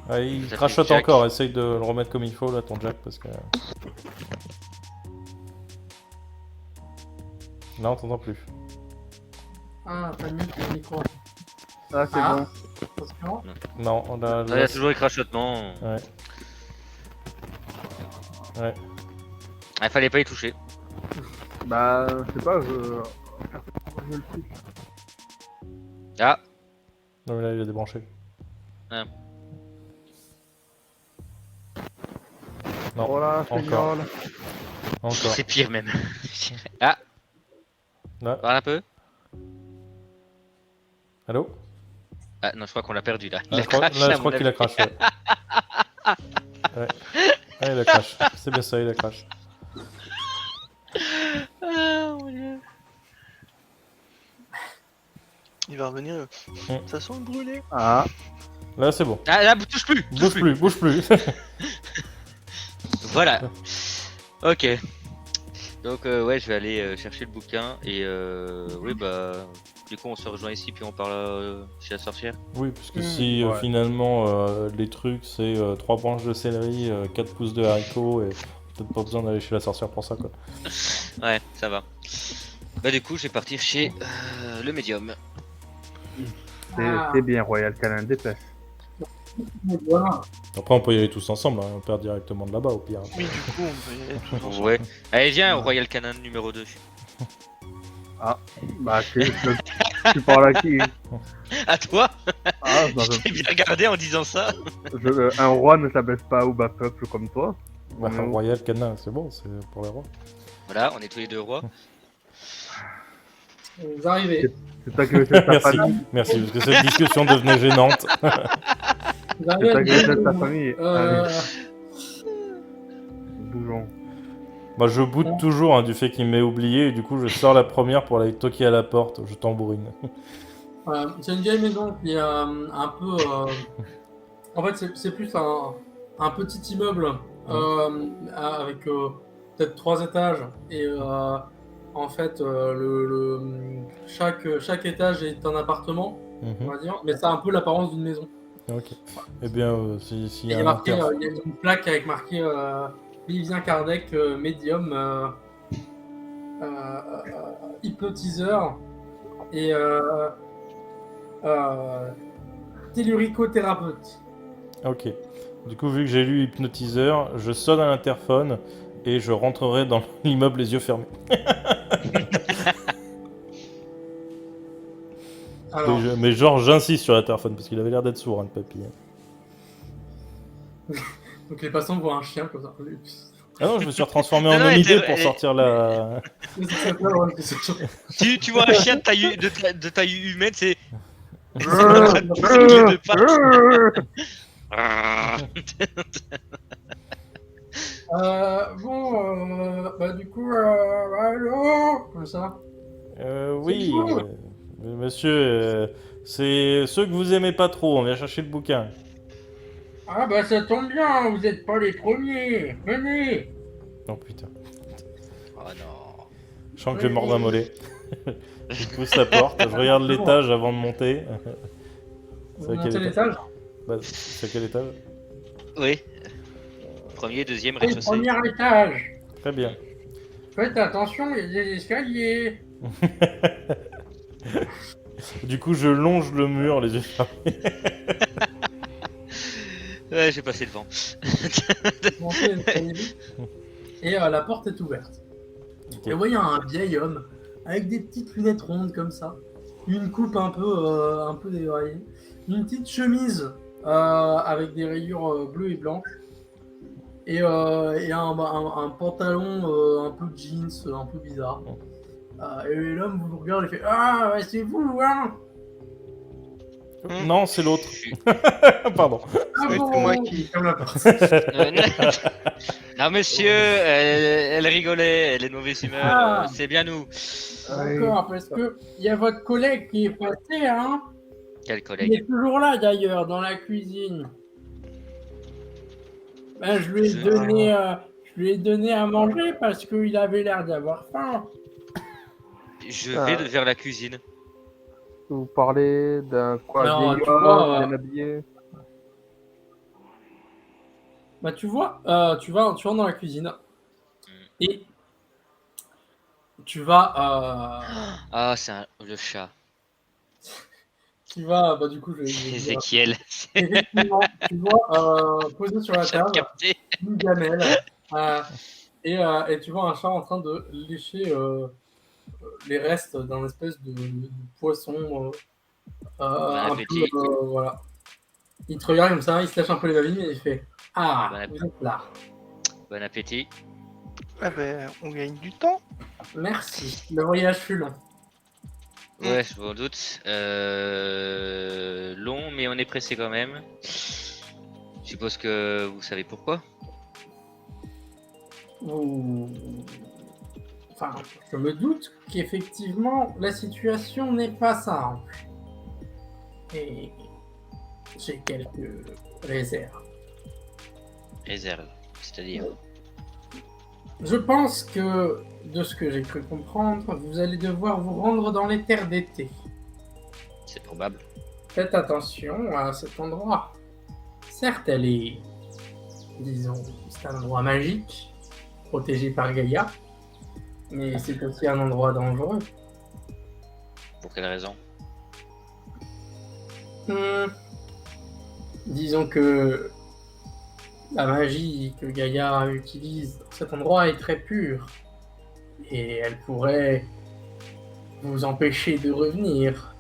Ouais, il Ça fait crachote Jack. encore, essaye de le remettre comme il faut là, ton Jack, parce que... Là, on t'entend plus. Ah, t'as mis le micro. Ah, c'est Ah. bon. Attention. Non, on a. Il y a toujours les crachotements. Ouais. Ouais. Il fallait pas y toucher. Bah, je sais pas, je le truc. Ah, Non, mais là, il a débranché. Ah. Non, Voilà, encore. Seigneur. Encore. c'est pire même. Ah, Là. parle un peu. Allô? Ah non, je crois qu'on l'a perdu là. Là, Il a crash, à je mon crois qu'il a avis. crash. Ouais. Ouais. Ouais, il a crash. C'est bien ça, il a crash. Ah, mon Dieu. Il va revenir. Mm. Ça sent le brûlé. Ah, Là, c'est bon. Ah là, touche plus. Bouge plus, bouge plus. Voilà. Ok. Donc ouais, je vais aller chercher le bouquin et oui bah du coup on se rejoint ici puis on parle chez la sorcière. Oui, parce que si ouais. finalement les trucs c'est 3 branches de céleri, 4 pouces de haricots et peut-être pas besoin d'aller chez la sorcière pour ça quoi. Ouais, ça va. Bah du coup, je vais partir chez le médium. c'est bien, Royal Canin, dépêche. Voilà. Après on peut y aller tous ensemble, hein, on perd directement de là-bas au pire. Oui, du coup, on peut y aller tous ensemble. Ouais. Allez viens au Royal Canin numéro 2. Bah, tu parles à qui? À toi. Ah, bah, Je t'ai bien regardé en disant ça. un roi ne s'abaisse pas au bas peuple comme toi. Bah, Ouais. Royal Canin, c'est bon, c'est pour les rois. Voilà, on est tous les deux rois. Vous arrivez. C'est toi qui veux tuer ta Merci, famille. merci, parce que cette discussion devenait gênante. Vous arrivez C'est toi à qui veux tuer ta Dijon. famille. Euh, Allez, bougeons. Moi je boude toujours hein, du fait qu'il m'ait oublié et du coup je sors la première pour aller toquer à la porte, je tambourine. voilà. C'est une vieille maison qui est un peu. En fait, c'est plus un petit immeuble avec peut-être 3 étages. Et en fait, chaque étage est un appartement, on Mhm. va dire. Mais ça a un peu l'apparence d'une maison. Ok. Eh bien, s'il Et y il y a a un marqué, inter... il y a une plaque avec marqué Vivien Kardec, médium, hypnotiseur et telluricothérapeute. Ok. Du coup, vu que j'ai lu hypnotiseur, je sonne à l'interphone et je rentrerai dans l'immeuble les yeux fermés. Alors, Mais genre, j'insiste sur l'interphone parce qu'il avait l'air d'être sourd, hein, le papy. donc les passants voient un chien comme ça. Ah non, je me suis transformé Non, en non, homme elle idée était- pour elle- sortir la... Tu vois un chien de taille humaine, c'est Euh, les deux pattes. Bah du coup, allô, comme ça. Oui, C'est tout. monsieur, c'est ceux que vous aimez pas trop, on vient chercher le bouquin. Ah bah ça tombe bien, vous êtes pas les premiers. Venez. Oh putain, Oh non. je sens que je vais mordre un mollet. Je pousse la porte, je regarde l'étage avant de monter. Vous à quel montez étage l'étage. Bah, c'est à quel étage? Oui. Premier, deuxième, Oui, rez-de-chaussée. premier étage. Très bien. Faites attention, il y a des escaliers. Du coup, je longe le mur, les yeux fermés. Ouais, j'ai passé le vent. Montez les escaliers. Et la porte est ouverte. Ok. Et vous voyez un vieil homme avec des petites lunettes rondes comme ça, une coupe un peu déraillée, une petite chemise avec des rayures bleues et blanches, et un pantalon un peu jeans, un peu bizarre. Et l'homme vous regarde et fait Ah, ouais, c'est vous, hein? Non, c'est l'autre. Pardon. Ah Oui, bon, c'est moi qui- ferme la porte. Non, monsieur, elle rigolait, elle est de mauvaise humeur. Ah. C'est bien nous. D'accord, parce que il y a votre collègue qui est passé, hein? Quel Il collègue. est toujours là d'ailleurs, dans la cuisine. Ben, je lui ai donné à manger parce qu'il avait l'air d'avoir faim. Je vais vers la cuisine. Vous parlez d'un quoi? Alors, Vieil tu homme, vois, bien habillé? Bah tu vois, tu rentres dans la cuisine et tu vas Ah, c'est le chat. qui va, bah du coup, je vais dire, Ézéchiel. effectivement, tu vois, posé sur la J'ai table, capté. une gamelle, euh, et tu vois un chat en train de lécher les restes d'un espèce de poisson, un peu, appétit. voilà. Il te regarde comme ça, il se lâche un peu les babines et il fait « Ah, Bon vous êtes là. Bon appétit. Ah ben, on gagne du temps. Merci. Le voyage fut long. Ouais, je m'en doute. Long, mais on est pressé quand même. Je suppose que vous savez pourquoi. Vous... Enfin, je me doute qu'effectivement, la situation n'est pas simple. Et j'ai quelques réserves. Réserve, c'est-à-dire. Je pense que, de ce que j'ai cru comprendre, vous allez devoir vous rendre dans les terres d'été. C'est probable. Faites attention à cet endroit. Certes, elle est, disons, c'est un endroit magique, protégé par Gaïa, mais c'est aussi un endroit dangereux. Pour quelle raison? Disons que la magie que Gaïa utilise dans cet endroit est très pure, et elle pourrait vous empêcher de revenir.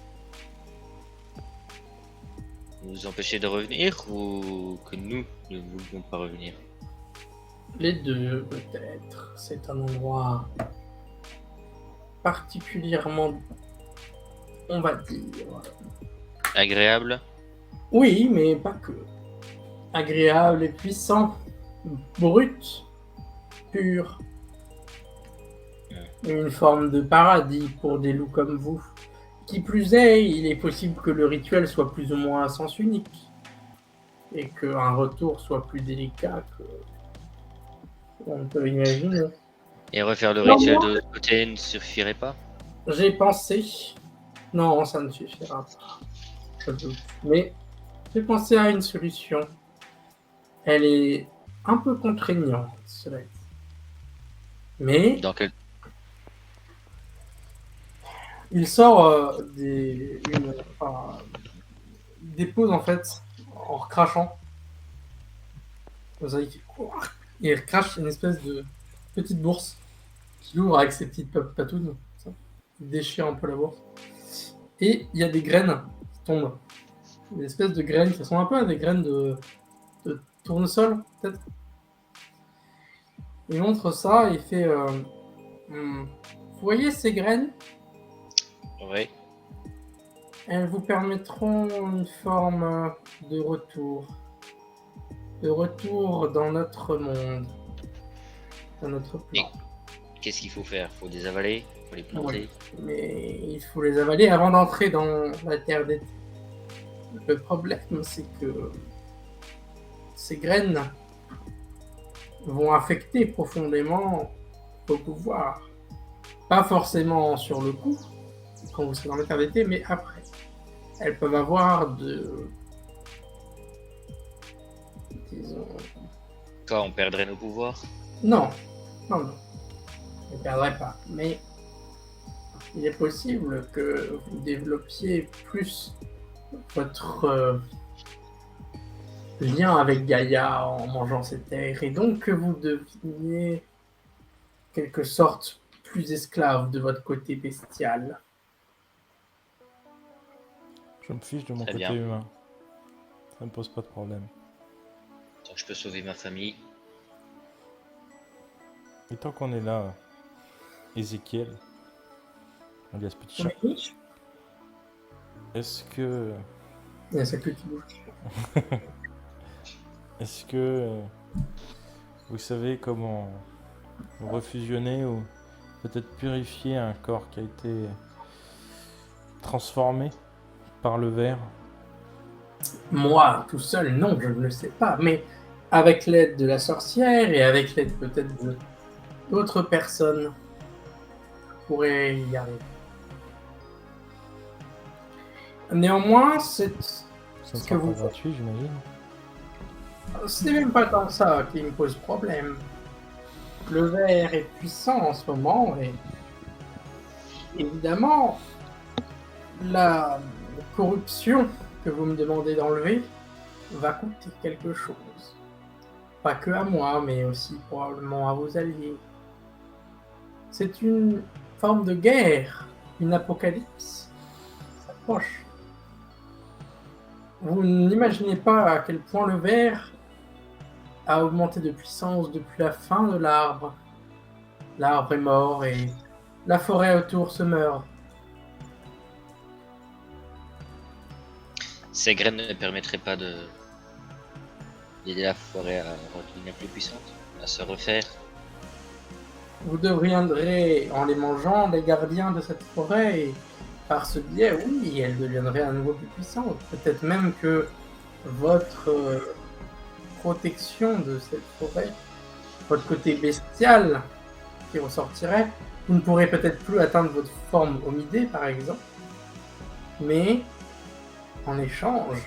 Nous empêcher de revenir ou que nous ne voulions pas revenir? Les deux, peut-être. C'est un endroit particulièrement, on va dire... Agréable. Oui, mais pas que. Agréable et puissant. Brut. Pur. Une forme de paradis pour des loups comme vous. Qui plus est, il est possible que le rituel soit plus ou moins à sens unique. Et qu'un retour soit plus délicat que... on peut imaginer. Et refaire le Non, rituel moi- de l'autre côté ne suffirait pas? J'ai pensé... Non, ça ne suffira pas. Je doute. Mais j'ai pensé à une solution. Elle est un peu contraignante, cela dit. Mais Dans quel... il sort des pauses en fait en recrachant. Comme ça, il recrache une espèce de petite bourse qui ouvre avec ses petites patounes. Ça. Il déchire un peu la bourse. Et il y a des graines qui tombent. Des espèces de graines qui ressemblent un peu à des graines de tournesol, peut-être. Il montre ça et il fait vous voyez ces graines? Ouais. Elles vous permettront une forme de retour. De retour dans notre monde. Dans notre plan. Qu'est-ce qu'il faut faire? Faut les avaler? Faut les planter? Mais il faut les avaler avant d'entrer dans la terre d'été. Le problème, c'est que ces graines vont affecter profondément vos pouvoirs. Pas forcément sur le coup, quand vous serez dans la terre d'été, mais après. Elles peuvent avoir disons... Quoi, on perdrait nos pouvoirs? Non, non. Je ne perdrai pas. Mais il est possible que vous développiez plus votre lien avec Gaïa en mangeant ces terres, et donc que vous deveniez quelque sorte plus esclave de votre côté bestial. Je me fiche de mon Très côté bien. humain. Ça me pose pas de problème. Tant que je peux sauver ma famille. Et tant qu'on est là, Ézéchiel, alias Petit Chat, Oui. est-ce que... Il y a sa queue qui bouge. Est-ce que vous savez comment refusionner ou peut-être purifier un corps qui a été transformé par le verre? Moi, tout seul, non, je ne le sais pas, mais avec l'aide de la sorcière et avec l'aide peut-être d'autres personnes, je pourrais y arriver. Néanmoins, Ça ne ce que sera pas vous gratuit, j'imagine. c'est même pas tant ça qui me pose problème. Le verre est puissant en ce moment et évidemment, la corruption que vous me demandez d'enlever va coûter quelque chose. Pas que à moi, mais aussi probablement à vos alliés. C'est une forme de guerre, une apocalypse s'approche. Vous n'imaginez pas à quel point le ver a augmenté de puissance depuis la fin de l'arbre. L'arbre est mort et la forêt autour se meurt. Ces graines ne permettraient pas d'aider la forêt à redevenir plus puissante, à se refaire. Vous deviendrez, en les mangeant, les gardiens de cette forêt et par ce biais, oui, elle deviendrait à nouveau plus puissante. Peut-être même que votre protection de cette forêt, votre côté bestial qui ressortirait, vous ne pourrez peut-être plus atteindre votre forme homidée, par exemple, mais en échange,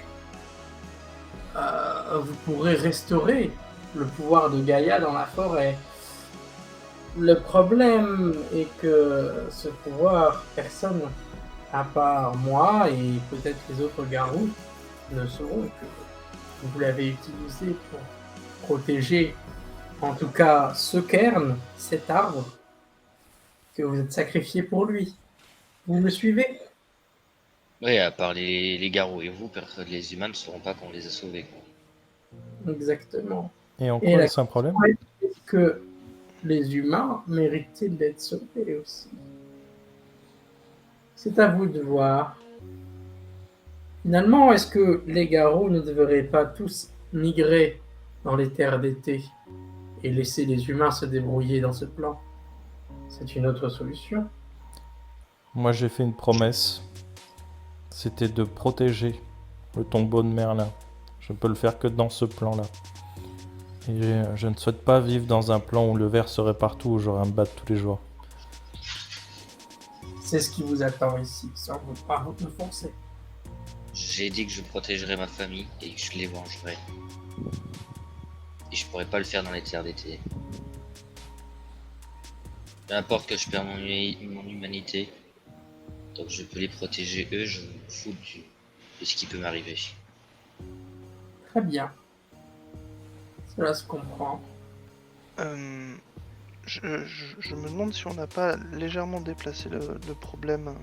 vous pourrez restaurer le pouvoir de Gaïa dans la forêt. Le problème est que ce pouvoir, personne, à part moi et peut-être les autres garous, ne sauront que vous l'avez utilisé pour protéger, en tout cas, ce cairn, cet arbre, que vous êtes sacrifié pour lui. Vous me suivez? Oui, à part les garous et vous, les humains ne sauront pas qu'on les a sauvés. Quoi. Exactement. Et en Et quoi la est-ce un problème? est que les humains méritent d'être sauvés aussi. C'est à vous de voir. Finalement, est-ce que les garous ne devraient pas tous migrer dans les terres d'été et laisser les humains se débrouiller dans ce plan? C'est une autre solution. Moi, j'ai fait une promesse. C'était de protéger le tombeau de Merlin. Je peux le faire que dans ce plan-là. Et je ne souhaite pas vivre dans un plan où le ver serait partout, où j'aurais à me battre tous les jours. C'est ce qui vous attend ici, sans vous pas vous forcer. J'ai dit que je protégerais ma famille et que je les vengerais. Et je pourrais pas le faire dans les terres d'été. Peu importe que je perds mon humanité, donc je peux les protéger eux, je me fous de ce qui peut m'arriver. Très bien. Cela se comprend. Je me demande si on n'a pas légèrement déplacé le problème.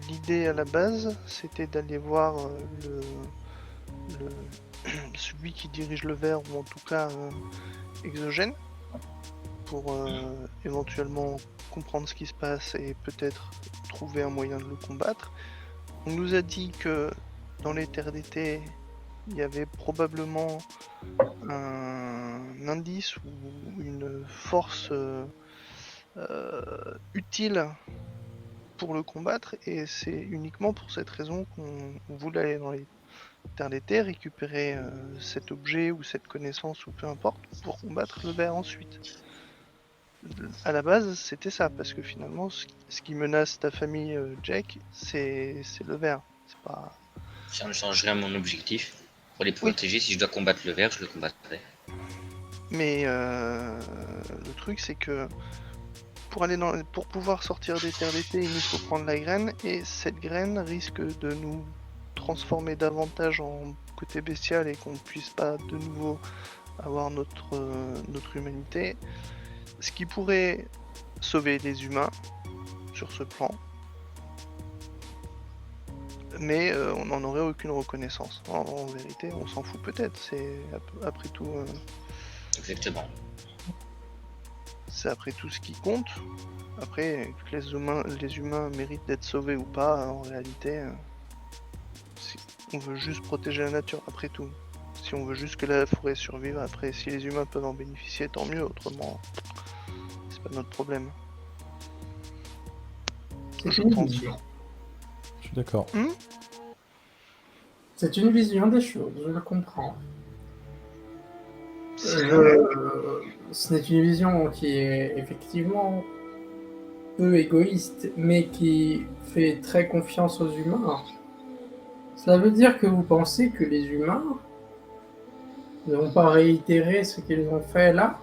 L'idée à la base, c'était d'aller voir celui qui dirige le ver, ou en tout cas exogène, pour éventuellement comprendre ce qui se passe et peut-être trouver un moyen de le combattre. On nous a dit que dans les terres d'été, il y avait probablement un indice ou une force utile pour le combattre, et c'est uniquement pour cette raison qu'on voulait aller dans les terres d'été, récupérer cet objet ou cette connaissance ou peu importe pour combattre le ver ensuite. À la base, c'était ça, parce que finalement, ce qui menace ta famille, Jack, c'est le ver. C'est pas. Ça ne changerait mon objectif. Pour les protéger, si je dois combattre le ver, je le combattrai. Mais le truc, c'est que pour pouvoir sortir des terres d'été, il nous faut prendre la graine, et cette graine risque de nous transformer davantage en côté bestial et qu'on puisse pas de nouveau avoir notre humanité. Ce qui pourrait sauver les humains sur ce plan, mais on n'en aurait aucune reconnaissance. En vérité, on s'en fout peut-être, c'est après tout... Exactement. C'est après tout ce qui compte. Après, que les humains méritent d'être sauvés ou pas, en réalité, on veut juste protéger la nature, après tout. Si on veut juste que la forêt survive, après, si les humains peuvent en bénéficier, tant mieux, autrement, c'est pas notre problème. C'est une vision. Je suis d'accord. C'est une vision des choses, je le comprends. Ce n'est une vision qui est effectivement peu égoïste, mais qui fait très confiance aux humains. Cela veut dire que vous pensez que les humains ne vont pas réitérer ce qu'ils ont fait là?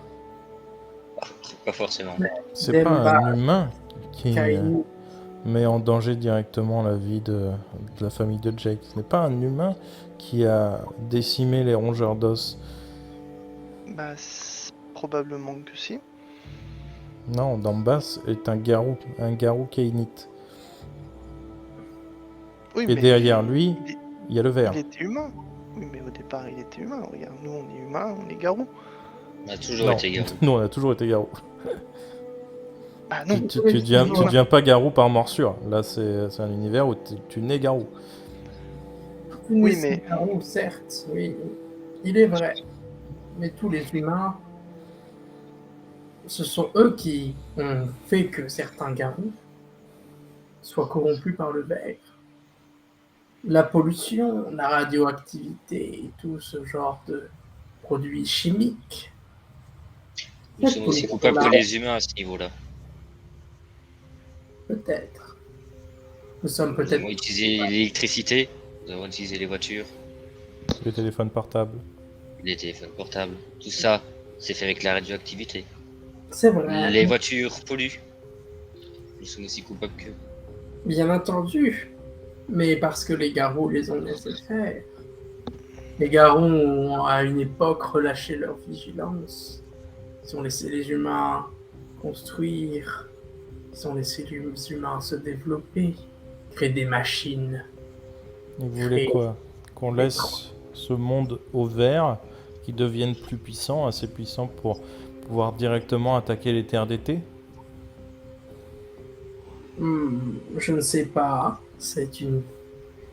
Pas forcément. C'est pas un humain qui... Kainu. met en danger directement la vie de la famille de Jake. Ce n'est pas un humain qui a décimé les rongeurs d'os. Bah, probablement que si. Non, Dambas est un garou Kainite. Oui, Et mais derrière lui, il, il y a le ver. il était humain. Oui, mais au départ, il était humain. Regarde, nous, on est humains, on est garous. On a toujours Non, été garou. nous on a toujours été garou. Ah non, Tu deviens pas garou par morsure. Là, c'est un univers où tu nais garou. Oui, mais- Garou, certes, oui, il est vrai. Mais tous les humains, ce sont eux qui ont fait que certains garous soient corrompus par le verre. La pollution, la radioactivité, tout ce genre de produits chimiques. Nous sommes aussi coupables que les humains à ce niveau-là. Peut-être. Nous sommes Nous peut-être. avons utilisé l'électricité, nous avons utilisé les voitures, Le téléphone portable. les téléphones portables. Tout ça, c'est fait avec la radioactivité. C'est vrai. Les voitures polluent. Nous sommes aussi coupables qu'eux. Bien entendu. Mais parce que les garous les ont laissés faire. Les garous ont à une époque relâché leur vigilance. Ils ont laissé les humains construire. Ils ont laissé les humains se développer. Créer des machines. Et vous voulez quoi? Qu'on laisse ce monde au vert, qui devienne plus puissant, assez puissant pour pouvoir directement attaquer les terres d'été? Je ne sais pas. C'est une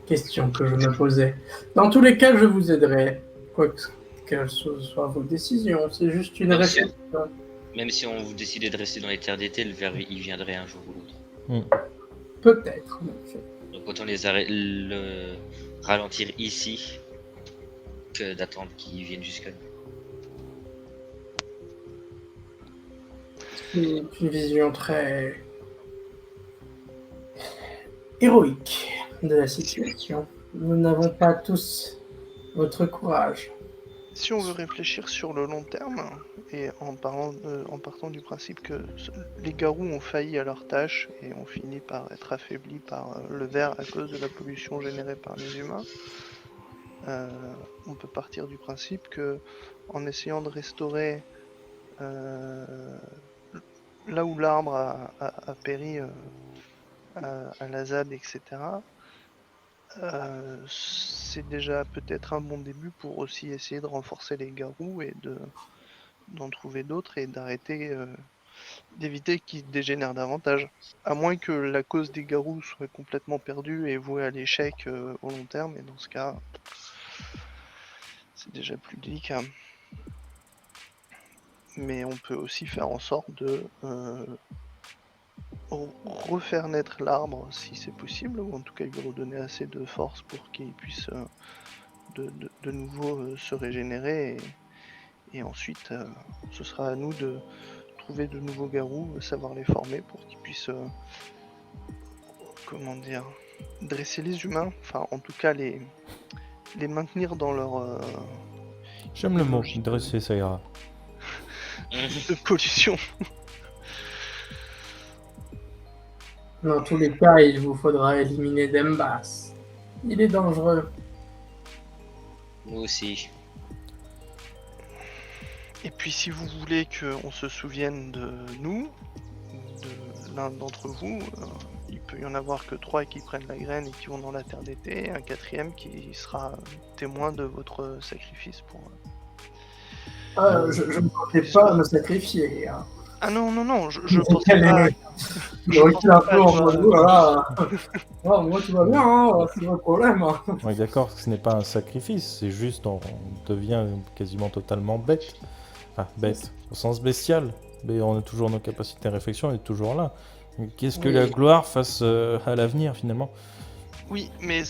question que je me posais. Dans tous les cas, je vous aiderai. Quoi que soient vos décisions. C'est juste une Merci. réflexion. Même si on vous décidait de rester dans les terres d'été, le ver il viendrait un jour ou l'autre. Peut-être. en effet. Donc autant le ralentir ici que d'attendre qu'ils viennent jusqu'à nous. C'est une vision très héroïque de la situation. Nous n'avons pas tous votre courage. Si on veut réfléchir sur le long terme, et en partant du principe que les garous ont failli à leur tâche et ont fini par être affaiblis par le ver à cause de la pollution générée par les humains, on peut partir du principe que en essayant de restaurer là où l'arbre a péri à la ZAD, etc., c'est déjà peut-être un bon début pour aussi essayer de renforcer les garous et d'en trouver d'autres et d'arrêter, d'éviter qu'ils dégénèrent davantage. À moins que la cause des garous soit complètement perdue et vouée à l'échec au long terme, et dans ce cas, c'est déjà plus délicat. Mais on peut aussi faire en sorte de refaire naître l'arbre si c'est possible, ou en tout cas lui redonner assez de force pour qu'il puisse de nouveau se régénérer, et ensuite ce sera à nous de trouver de nouveaux garous, savoir les former pour qu'ils puissent comment dire, dresser les humains, enfin en tout cas les maintenir dans leur J'aime le mot, dresser, ça ira. de pollution. Dans tous les cas, il vous faudra éliminer Dembas. Il est dangereux. Nous aussi. Et puis si vous voulez qu'on se souvienne de nous, de l'un d'entre vous, il peut y en avoir que 3 qui prennent la graine et qui vont dans la terre d'été, et un 4e qui sera témoin de votre sacrifice pour... Je ne comptais pas me sacrifier. Hein. Ah non, je pensais pas... Je recule un peu en mode, voilà. Oh, moi, tout va bien, hein, c'est pas de problème. Hein. On est d'accord que ce n'est pas un sacrifice, c'est juste on devient quasiment totalement bête. Enfin, bête, au sens bestial. Mais on a toujours nos capacités de réflexion, on est toujours là. Mais qu'est-ce que Oui. la gloire face à l'avenir finalement? Oui, mais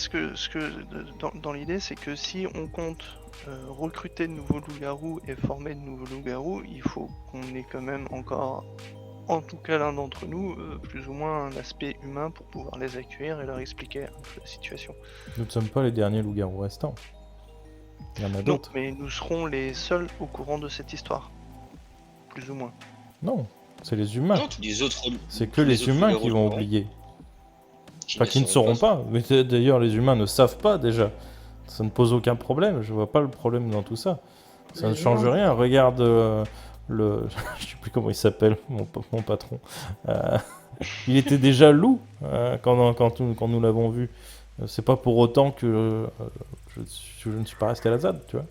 dans l'idée, c'est que si on compte recruter de nouveaux loups-garous et former de nouveaux loups-garous, il faut qu'on ait quand même encore, en tout cas l'un d'entre nous, plus ou moins un aspect humain pour pouvoir les accueillir et leur expliquer un peu la situation. Nous ne sommes pas les derniers loups-garous restants. Il y en a Non, d'autres. mais nous serons les seuls au courant de cette histoire. Plus ou moins. Non, c'est les humains. Non, tous les autres. C'est que tous les humains autres qui vont loups-garous oublier. Enfin, qui ne sauront pas. Mais d'ailleurs, les humains ne savent pas déjà. Ça ne pose aucun problème. Je vois pas le problème dans tout ça. Ça ne change rien. Regarde le... Je sais plus comment il s'appelle, mon patron. Il était déjà loup quand nous l'avons vu. C'est pas pour autant que je ne suis pas resté à la ZAD, tu vois.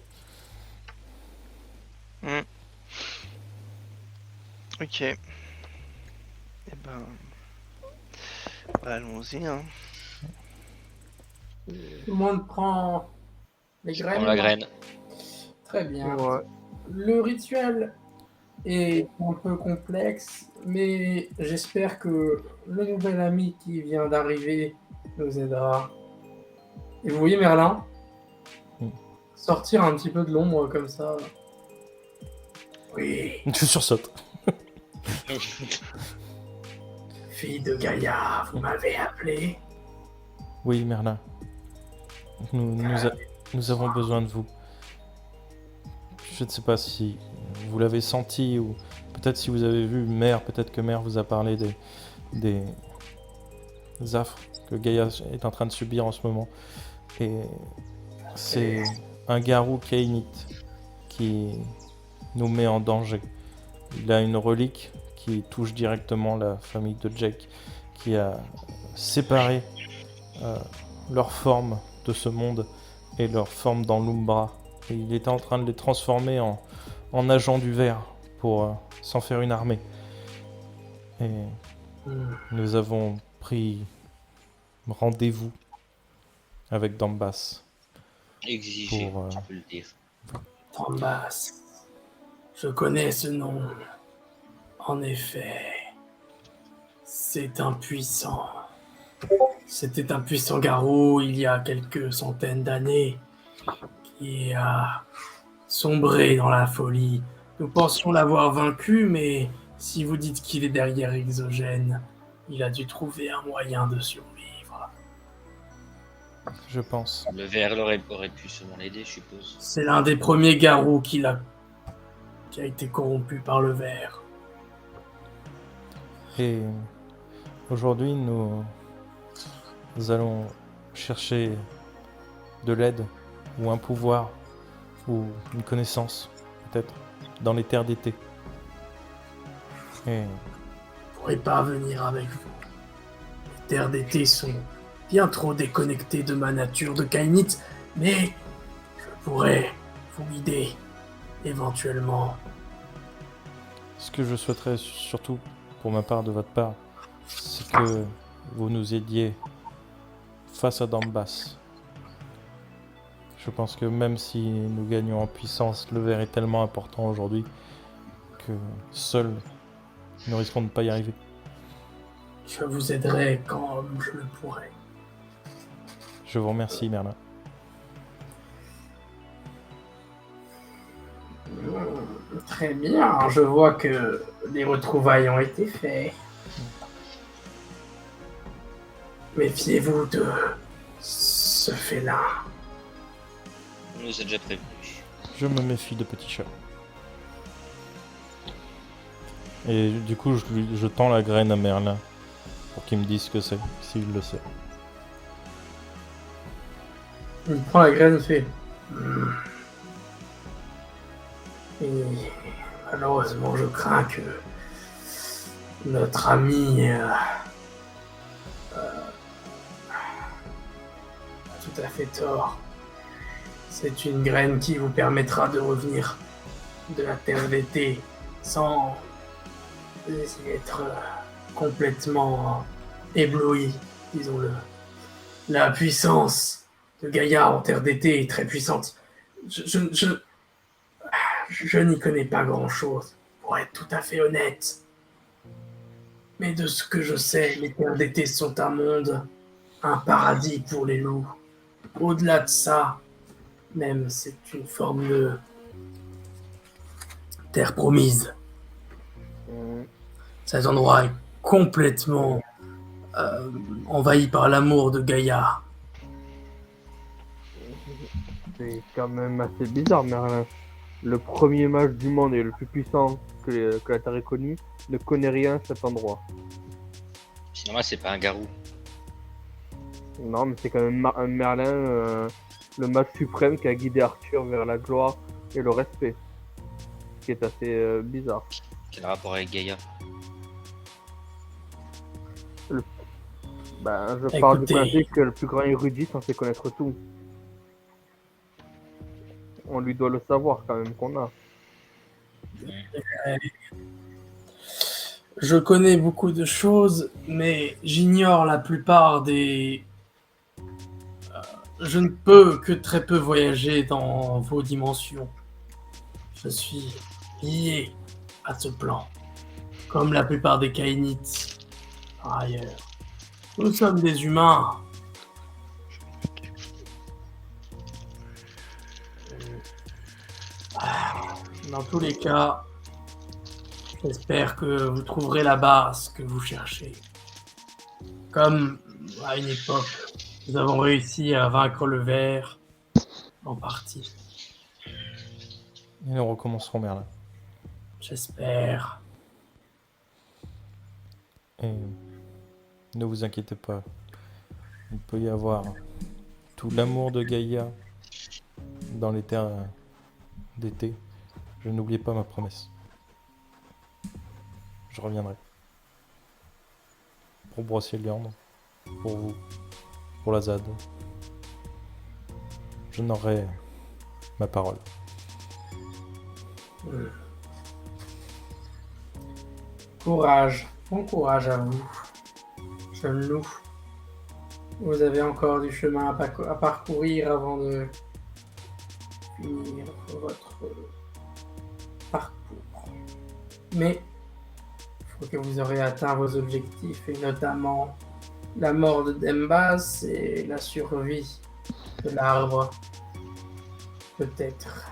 Ok. Eh ben... Bah, allons-y, hein. Tout le monde prend les Je graines. prends la graine. Très bien. Ouais. Le rituel est un peu complexe, mais j'espère que le nouvel ami qui vient d'arriver nous aidera. Et vous voyez Merlin sortir un petit peu de l'ombre comme ça. Oui, Je sursaute. fille de Gaïa, vous m'avez appelé. Oui, Merlin. Nous avons besoin de vous. Je ne sais pas si vous l'avez senti ou peut-être si vous avez vu Mère, peut-être que Mère vous a parlé des affres que Gaïa est en train de subir en ce moment. Et c'est un garou Kainite qui nous met en danger. Il a une relique qui touche directement la famille de Jake, qui a séparé leur forme de ce monde et leur forme dans l'Umbra. Et il était en train de les transformer en agents du verre pour s'en faire une armée. Et nous avons pris rendez-vous avec Dambas. Exigé, Pour, tu peux le dire. Trambas. Je connais ce nom. En effet, c'est un puissant. C'était un puissant garou il y a quelques centaines d'années qui a sombré dans la folie. Nous pensions l'avoir vaincu, mais si vous dites qu'il est derrière Exogène, il a dû trouver un moyen de survivre. Je pense. Le verre aurait pu sûrement l'aider, je suppose. C'est l'un des premiers garous qui a été corrompu par le ver. Et aujourd'hui, nous allons chercher de l'aide ou un pouvoir ou une connaissance, peut-être, dans les terres d'été. Et Je pourrais pas venir avec vous. Les terres d'été sont bien trop déconnectées de ma nature de Kainite, mais je pourrais vous guider éventuellement. ce que je souhaiterais surtout, pour ma part, de votre part, c'est que vous nous aidiez face à Dambas. Je pense que même si nous gagnons en puissance, le verre est tellement important aujourd'hui que seuls nous risquons de ne pas y arriver. Je vous aiderai quand je le pourrai. Je vous remercie, Merlin. Très bien, je vois que les retrouvailles ont été faites. Méfiez-vous de ce félin. On nous a déjà prévenu. Je me méfie de petits chats. Et du coup, je tends la graine à Merlin pour qu'il me dise ce que c'est, s'il le sait. Il prend la graine et fait. Et malheureusement, je crains que notre ami a tout à fait tort. C'est une graine qui vous permettra de revenir de la terre d'été sans être complètement ébloui, disons-le. La puissance de Gaïa en terre d'été est très puissante. Je n'y connais pas grand-chose, pour être tout à fait honnête. Mais de ce que je sais, les terres d'été sont un monde, un paradis pour les loups. Au-delà de ça, même c'est une forme de terre promise. Cet endroit est complètement envahi par l'amour de Gaïa. C'est quand même assez bizarre, Merlin. Le premier mage du monde et le plus puissant que la Terre ait connu ne connaît rien à cet endroit. Sinon, moi, c'est pas un garou. Non, mais c'est quand même un Merlin, le mage suprême qui a guidé Arthur vers la gloire et le respect. Ce qui est assez bizarre. Quel rapport avec Gaïa? Ben, je parle du Écoutez. principe que le plus grand érudit censé connaître tout. On lui doit le savoir quand même qu'on a. Je connais beaucoup de choses, mais j'ignore la plupart des... Je ne peux que très peu voyager dans vos dimensions. Je suis lié à ce plan, comme la plupart des Kainites. Par ailleurs, nous sommes des humains. Dans tous les cas, j'espère que vous trouverez là-bas ce que vous cherchez. Comme à une époque, nous avons réussi à vaincre le ver en partie. Et nous recommencerons Merlin. J'espère. Et ne vous inquiétez pas, il peut y avoir tout l'amour de Gaïa dans les terres d'été. Je n'oubliez pas ma promesse. Je reviendrai. Pour Brocéliande, pour vous, pour la ZAD. Je n'aurai ma parole. Courage. Bon courage à vous. Jeune loup. Vous avez encore du chemin à parcourir avant de finir votre parcours. Mais il faut que vous aurez atteint vos objectifs, et notamment la mort de Dembas et la survie de l'arbre. Peut-être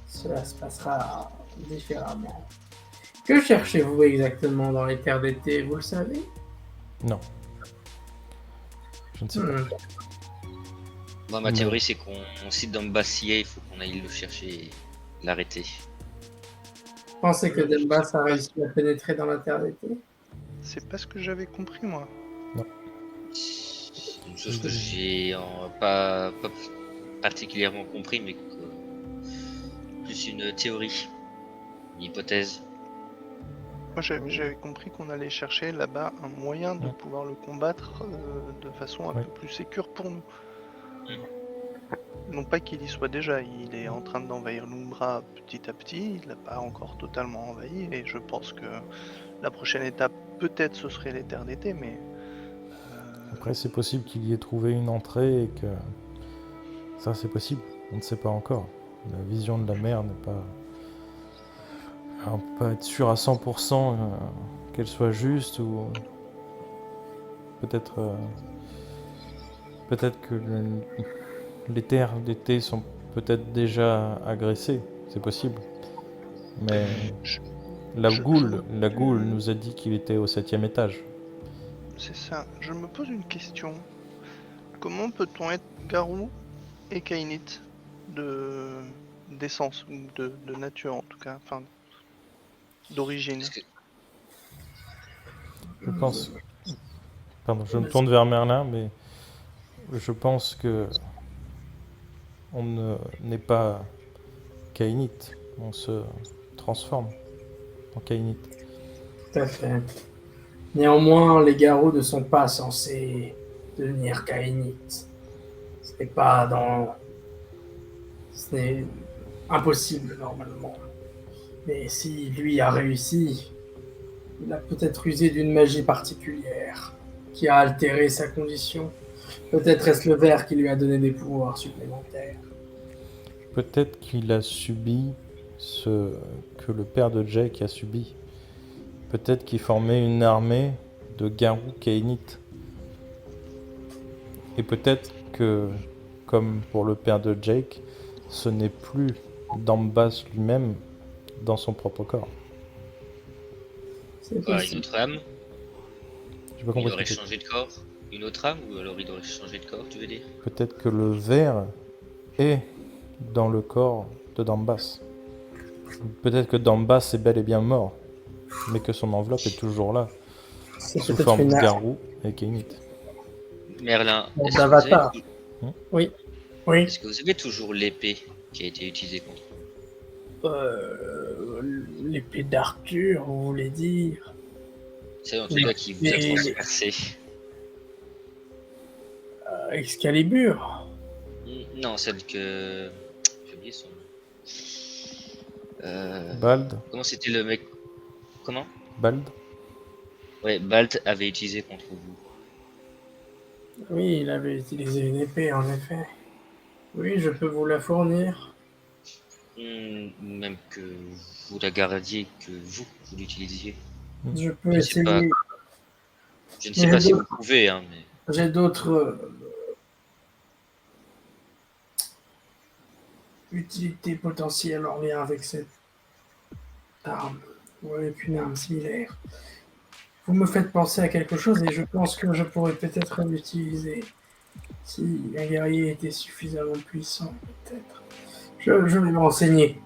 cela se passera différemment. Que cherchez-vous exactement dans les terres d'été, vous le savez? Non. Je ne sais pas. Moi, ma Non. théorie, c'est qu'on cite dans le bassier, il faut qu'on aille le chercher et l'arrêter. Vous pensez que Dembas a réussi à pénétrer dans la terre d'été? C'est pas ce que j'avais compris, moi. C'est une chose que j'ai pas particulièrement compris, mais plus une théorie, une hypothèse. Moi, j'avais compris qu'on allait chercher là-bas un moyen de pouvoir le combattre de façon un Ouais. peu plus sécure pour nous. Non pas qu'il y soit déjà, il est en train d'envahir l'Umbra petit à petit, il l'a pas encore totalement envahi, et je pense que la prochaine étape, peut-être ce serait les terres d'été, mais Après, c'est possible qu'il y ait trouvé une entrée et que... Ça, c'est possible. On ne sait pas encore. La vision de la mer n'est pas... On ne peut pas être sûr à 100% qu'elle soit juste ou... Peut-être... Peut-être que les terres d'été sont peut-être déjà agressées. C'est possible. Mais... La goule nous a dit qu'il était au 7e étage. c'est ça. Je me pose une question. Comment peut-on être garou et kainite d'essence, ou de nature en tout cas, enfin d'origine? Parce que Je pense... Pardon, je me tourne vers Merlin, mais je pense que on n'est pas kainite, on se transforme en kainite. Tout à fait. Néanmoins, les garous ne sont pas censés devenir kainites. Ce n'est impossible normalement. Mais si lui a réussi, il a peut-être usé d'une magie particulière qui a altéré sa condition. Peut-être est-ce le ver qui lui a donné des pouvoirs supplémentaires. Peut-être qu'il a subi ce que le père de Jake a subi. Peut-être qu'il formait une armée de garous kainites. Et peut-être que, comme pour le père de Jake, ce n'est plus Dambas lui-même dans son propre corps. C'est une possible. autre âme, J'ai pas il compris aurait ce que changé de corps. Une autre âme, ou alors il aurait changé de corps, tu veux dire? Peut-être que le ver est dans le corps de Dambas. Peut-être que Dambas est bel et bien mort, mais que son enveloppe est toujours là, C'est sous peut-être forme une de arme. garou et kainite. Merlin, Bon, est-ce que, vous avez, d'Avatar. tou- Oui. Oui. est-ce que vous avez toujours l'épée qui a été utilisée contre vous? L'épée d'Arthur, vous voulez dire? C'est en tout cas qui vous a Et- transpercé. Excalibur. Non, celle que. J'ai oublié son nom. Bald. Comment c'était le mec? Comment? Bald. Ouais, Balt avait utilisé contre vous. Oui, il avait utilisé une épée, en effet. Oui, je peux vous la fournir. Même que vous la gardiez, que vous l'utilisiez. Je peux Je sais pas. essayer. Je ne sais Mais pas si d'autres- vous pouvez, hein, mais. J'ai d'autres utilités potentielles en lien avec cette arme, ou avec une arme similaire. Vous me faites penser à quelque chose et je pense que je pourrais peut-être l'utiliser si un guerrier était suffisamment puissant, peut-être. Je vais me renseigner.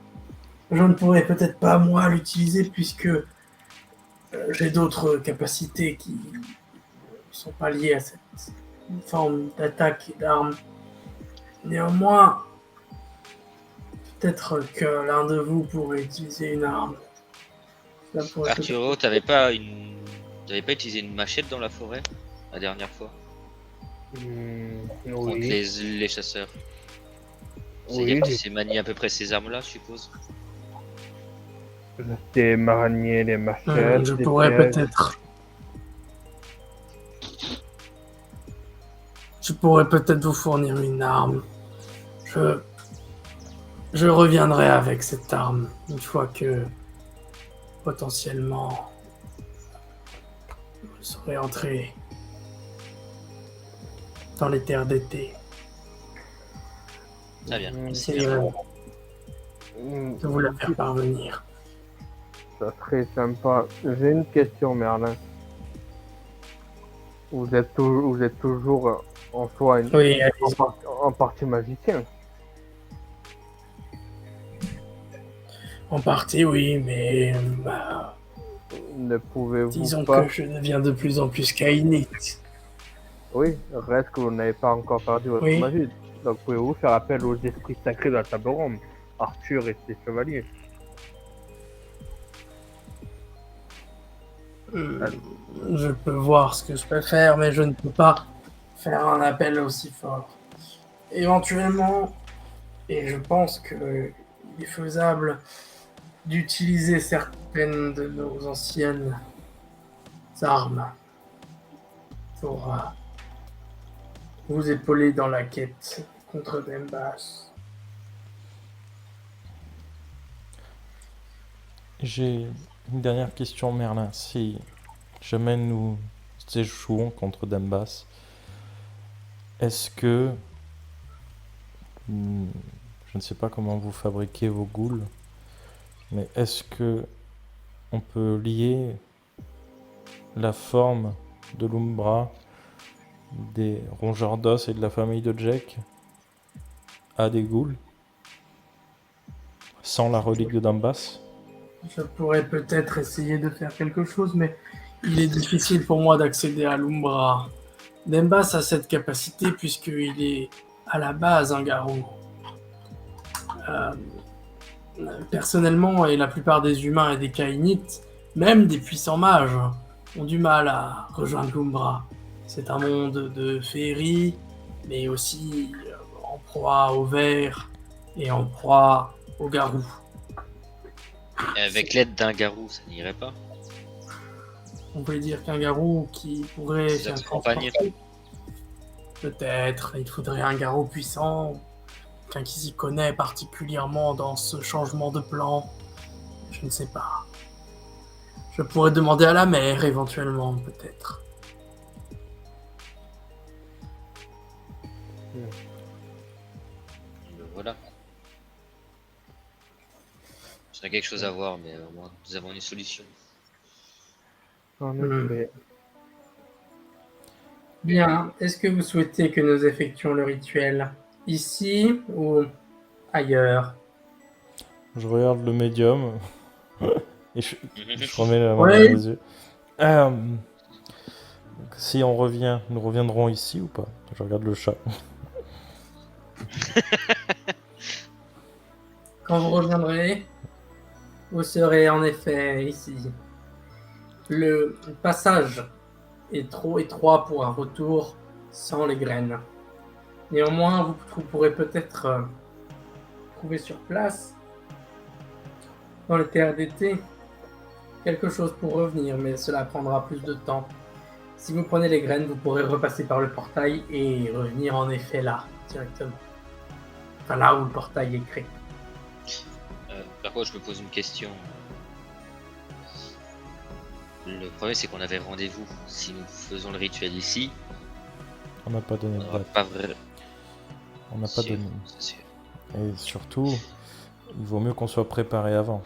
Je ne pourrais peut-être pas, moi, l'utiliser puisque j'ai d'autres capacités qui ne sont pas liées à cette forme d'attaque et d'arme. Néanmoins, peut-être que l'un de vous pourrait utiliser une arme. Ça pourrait peut-être- Arturo, t'avais pas utilisé une machette dans la forêt la dernière fois contre Oui. les chasseurs. Oui, C'est-à-dire que tu j'ai- sais manier à peu près ces armes-là, je suppose. Je sais maranier les machettes. Je les pourrais pièges. peut-être. Je pourrais peut-être vous fournir une arme. Je reviendrai avec cette arme une fois que potentiellement vous serez entré dans les terres d'été. Très bien. J'essaierai de vous la faire parvenir. Ça serait sympa. J'ai une question, Merlin. Vous êtes toujours en soi Oui, en partie magicien. en partie, oui, mais bah, Ne pouvez-vous disons pas... que je deviens de plus en plus caïnite. Oui, reste que vous n'avez pas encore perdu votre Oui. magie. Donc pouvez-vous faire appel aux esprits sacrés de la table ronde, Arthur et ses chevaliers. Je peux voir ce que je peux faire, mais je ne peux pas faire un appel aussi fort. Éventuellement, et je pense qu'il est faisable d'utiliser certaines de nos anciennes armes pour vous épauler dans la quête contre Dembas. J'ai une dernière question, Merlin. Si jamais nous échouons contre Dembas, est-ce que... je ne sais pas comment vous fabriquez vos ghouls, mais est-ce que on peut lier la forme de l'Umbra, des rongeurs d'os et de la famille de Jack à des ghouls sans la relique de Dembas? Je pourrais peut-être essayer de faire quelque chose, mais il est difficile pour moi d'accéder à l'Umbra. Dembas a cette capacité puisqu'il est à la base un garou. Personnellement, et la plupart des humains et des kainites, même des puissants mages, ont du mal à rejoindre l'Umbra. C'est un monde de féerie, mais aussi en proie aux vers et en proie aux garous. Et avec l'aide d'un garou, ça n'irait pas. On peut dire qu'un garou qui pourrait C'est faire accompagné. transporter. Peut-être, il faudrait un garou puissant, quelqu'un qui s'y connaît particulièrement dans ce changement de plan. Je ne sais pas. Je pourrais demander à la mère éventuellement, peut-être. Voilà. Ce serait quelque chose à voir, mais au moins nous avons une solution. En Hmm. effet. Bien, est-ce que vous souhaitez que nous effectuions le rituel ici ou ailleurs? Je regarde le médium et je remets la main Ouais. dans les yeux. Si on revient, nous reviendrons ici ou pas? Je regarde le chat. Quand vous reviendrez, vous serez en effet ici. Le passage est trop étroit pour un retour sans les graines. Néanmoins, vous pourrez peut-être trouver sur place, dans les terres d'été, quelque chose pour revenir, mais cela prendra plus de temps. Si vous prenez les graines, vous pourrez repasser par le portail et revenir en effet là, directement. Enfin là où le portail est créé. Par contre, je me pose une question. Le problème, c'est qu'on avait rendez-vous. Si nous faisons le rituel ici, On n'a pas donné on de n'aura date. pas vrai. On n'a pas Sûr, donné. c'est sûr. Et surtout, il vaut mieux qu'on soit préparé avant.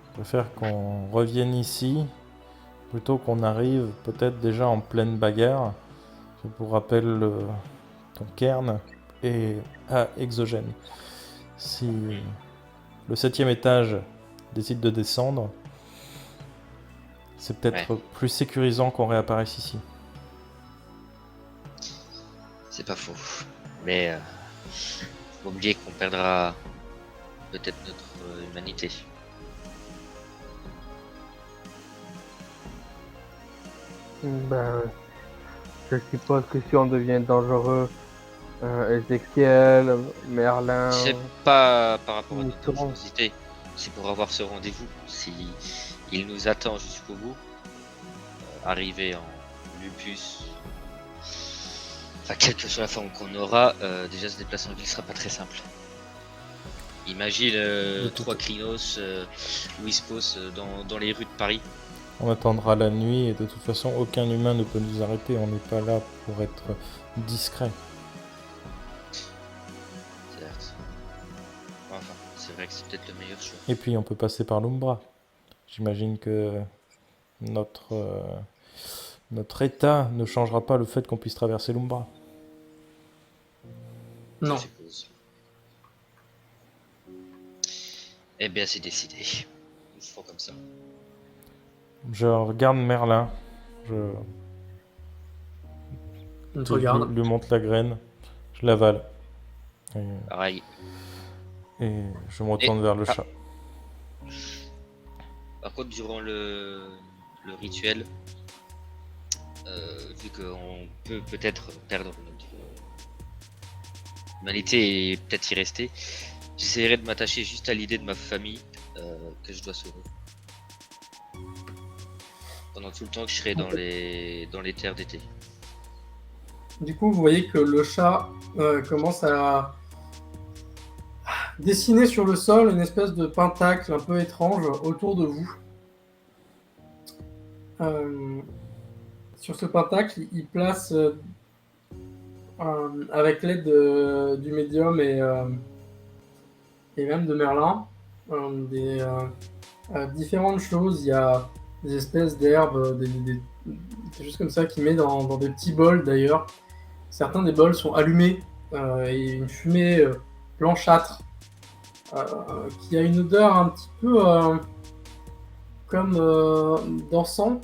Je préfère qu'on revienne ici plutôt qu'on arrive peut-être déjà en pleine bagarre. Je vous rappelle ton cairn et exogène. Si le 7e étage décide de descendre, c'est peut-être plus sécurisant qu'on réapparaisse ici. C'est pas faux. Mais faut oublier qu'on perdra peut-être notre humanité. Ben, je suppose que si on devient dangereux, Ezekiel, Merlin... C'est pas par rapport à nous notre serons- dangerosité, c'est pour avoir ce rendez-vous. Si il nous attend jusqu'au bout, arrivé en lupus, enfin quelle que soit la forme qu'on aura, déjà se déplacer en ville sera pas très simple. Imagine De toute- 3 Krynos, Louis Pos dans les rues de Paris. On attendra la nuit et de toute façon aucun humain ne peut nous arrêter. On n'est pas là pour être discret. Certes. Enfin, c'est vrai que c'est peut-être le meilleur choix. Et puis on peut passer par l'Umbra. J'imagine que notre état ne changera pas le fait qu'on puisse traverser l'Umbra. Non. Je suppose. Eh bien, c'est décidé. Nous ferons comme ça. Je regarde Merlin. Je On te regarde. lui montre la graine. Je l'avale. Pareil. Et je me retourne vers le chat. Par contre, durant le rituel, vu qu'on peut peut-être perdre notre humanité et peut-être y rester, j'essaierai de m'attacher juste à l'idée de ma famille que je dois sauver. Pendant tout le temps que je serai dans les terres d'été. Du coup, vous voyez que le chat commence à dessiner sur le sol une espèce de pentacle un peu étrange autour de vous. Sur ce pentacle, il place, avec l'aide du médium et même de Merlin, différentes choses. Il y a des espèces d'herbes, des choses comme ça qu'il met dans des petits bols d'ailleurs. Certains des bols sont allumés et une fumée blanchâtre qui a une odeur un petit peu comme d'encens,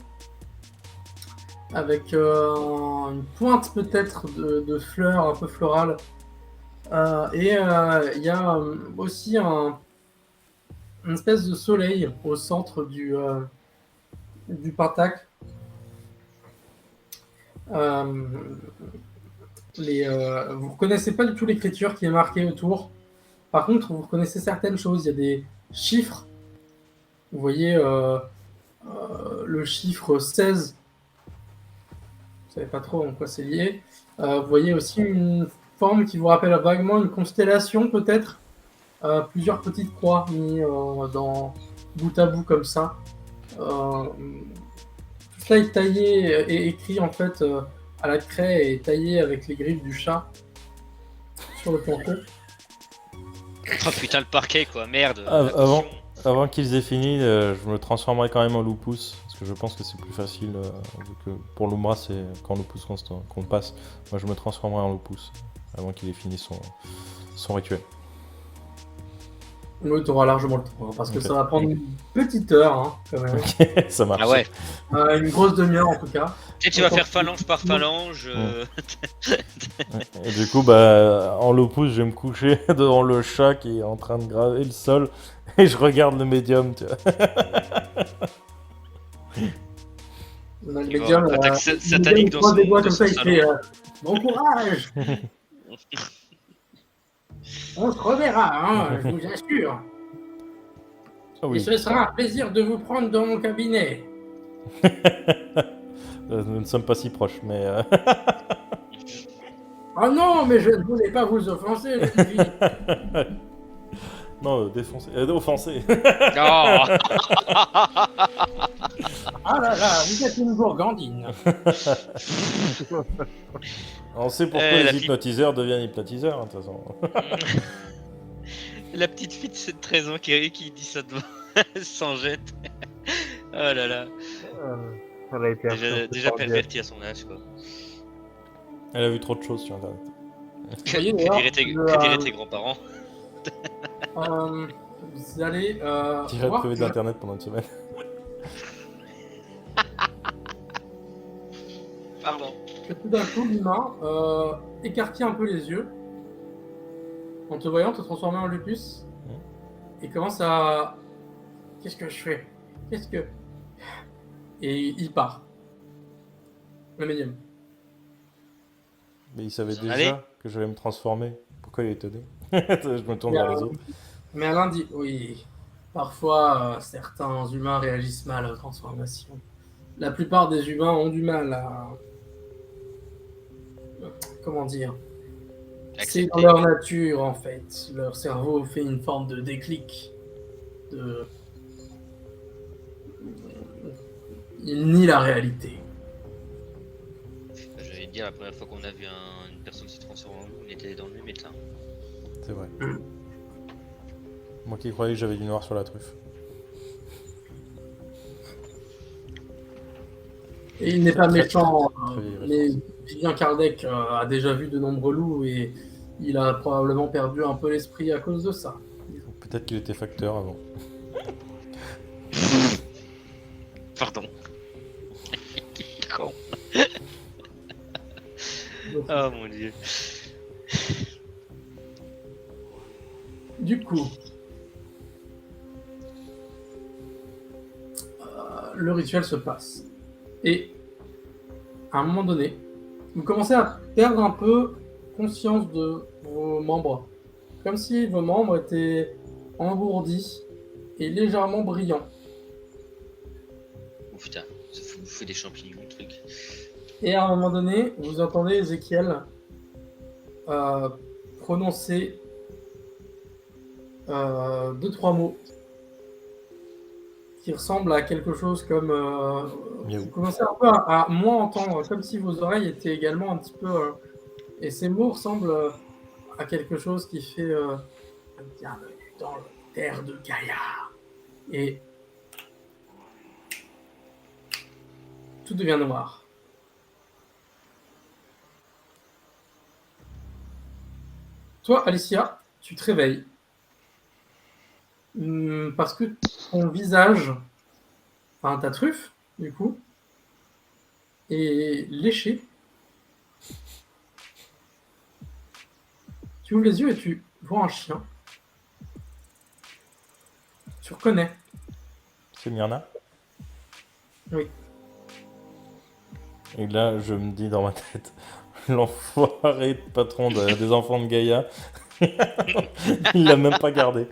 avec une pointe peut-être de fleurs un peu florales. Et il y a aussi une espèce de soleil au centre du pentacle. Vous reconnaissez pas du tout l'écriture qui est marquée autour. Par contre, vous reconnaissez certaines choses. Il y a des chiffres. Vous voyez le chiffre 16. Vous savez pas trop en quoi c'est lié. Vous voyez aussi une forme qui vous rappelle vaguement une constellation peut-être. Plusieurs petites croix mises dans bout à bout comme ça. Tout cela est taillé et écrit en fait à la craie et taillé avec les griffes du chat sur le plancher. Oh putain, le parquet quoi, merde. Avant qu'ils aient fini, je me transformerai quand même en Lupus, parce que je pense que c'est plus facile, vu que pour l'Umbra c'est quand Lupus qu'on passe. Moi je me transformerai en Lupus, avant qu'il ait fini son rituel. Oui, tu auras largement le temps, parce que Ok. ça va prendre une petite heure, hein, quand même. Ça marche. Ah ouais. Une grosse demi-heure en tout cas. Tu vas faire phalange par phalange. Et du coup, bah, en l'opus, je vais me coucher devant le chat qui est en train de graver le sol et je regarde le médium, tu vois. Le Il va médium, avoir une attaque le satanique médium, il dans croise son- des doigts dans comme son ça, il salon. fait bon courage. On se reverra, hein, je vous assure. Ah Et oui, ce sera un plaisir de vous prendre dans mon cabinet. nous ne sommes pas si proches, mais... Oh non, mais je ne voulais pas vous offenser, Ludovic. Non, défoncer... offenser. Oh Ah là là, vous êtes une gourgandine. On sait pourquoi la les fille- hypnotiseurs deviennent hypnotiseurs, hein, de toute façon. La petite fille de 13 ans qui dit ça devant, s'en jette. Oh là là. Elle a été Déjà perverti à son âge, quoi. Elle a vu trop de choses sur Internet. Que voyez, d'ailleurs, que diraient tes grands-parents? Vous allez Tiré voir privé que, d'Internet pendant une semaine. Pardon. que tout d'un coup, l'humain écarquille un peu les yeux en te voyant te transformer en lupus et commence à... Qu'est-ce que je fais? Qu'est-ce que... Et il part. Le médium. Mais il savait Vous en déjà allez que j'allais me transformer. Pourquoi il est étonné? Je me tourne vers les autres. Mais Alain dit, oui, parfois certains humains réagissent mal aux transformations. La plupart des humains ont du mal à... Comment dire? C'est dans Accepté. leur nature en fait. Leur cerveau fait une forme de déclic. Il nie la réalité. J'allais te dire, la première fois qu'on a vu une personne se transformer en loup, on était dans le même état. C'est vrai. Moi qui croyais que j'avais du noir sur la truffe. Et il n'est pas méchant, très mais Vivien Kardec a déjà vu de nombreux loups et il a probablement perdu un peu l'esprit à cause de ça. Peut-être qu'il était facteur avant. Pardon. Con. Oh mon dieu. Du coup, le rituel se passe. Et à un moment donné, vous commencez à perdre un peu conscience de vos membres. Comme si vos membres étaient engourdis et légèrement brillants. Oh putain, ça faut bouffer des champignons, le truc. Et à un moment donné, vous entendez Ézéchiel prononcer 2-3 mots qui ressemblent à quelque chose comme... Miaou. vous commencez un peu à moins entendre, comme si vos oreilles étaient également un petit peu... et ces mots ressemblent à quelque chose qui fait... bienvenue dans la terre de Gaïa. Et tout devient noir. Toi, Alicia, tu te réveilles. Parce que ton visage, enfin ta truffe, du coup, est léché. Tu ouvres les yeux et tu vois un chien. Tu reconnais. C'est Myrna? Oui. Et là, je me dis dans ma tête, l'enfoiré de patron des enfants de Gaïa, il l'a même pas gardé.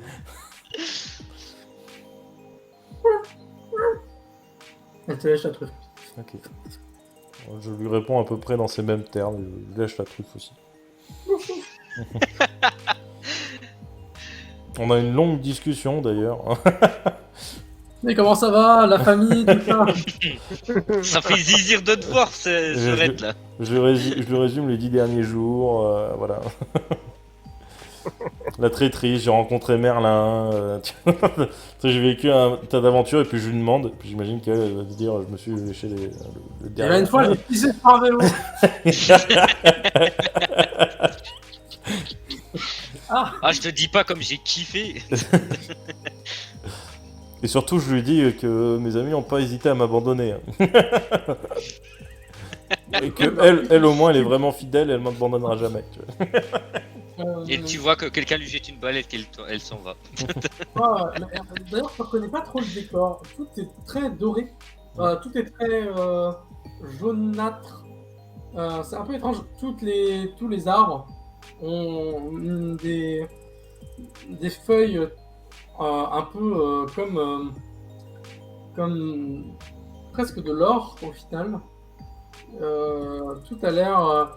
Elle te lèche la truffe. Ok. Je lui réponds à peu près dans ces mêmes termes, je lèche la truffe aussi. On a une longue discussion d'ailleurs. Mais comment ça va, la famille, tout ça? Ça fait zizir de te voir, ce raid là. Je lui résume les 10 derniers jours, voilà. La traîtrise, j'ai rencontré Merlin, j'ai vécu un tas d'aventures et puis je lui demande, puis j'imagine qu'elle va se dire je me suis léché le Et derrière. là, une fois, j'ai pissé sur un vélo. Ah, je te dis pas comme j'ai kiffé. Et surtout je lui dis que mes amis n'ont pas hésité à m'abandonner. elle, au moins, elle est vraiment fidèle, elle m'abandonnera jamais. Tu vois. Et tu vois que quelqu'un lui jette une balle et elle s'en va. D'ailleurs, je ne reconnais pas trop le décor. Tout est très doré. Tout est très jaunâtre. C'est un peu étrange. Tous les arbres ont des feuilles un peu comme presque de l'or au final. Tout a l'air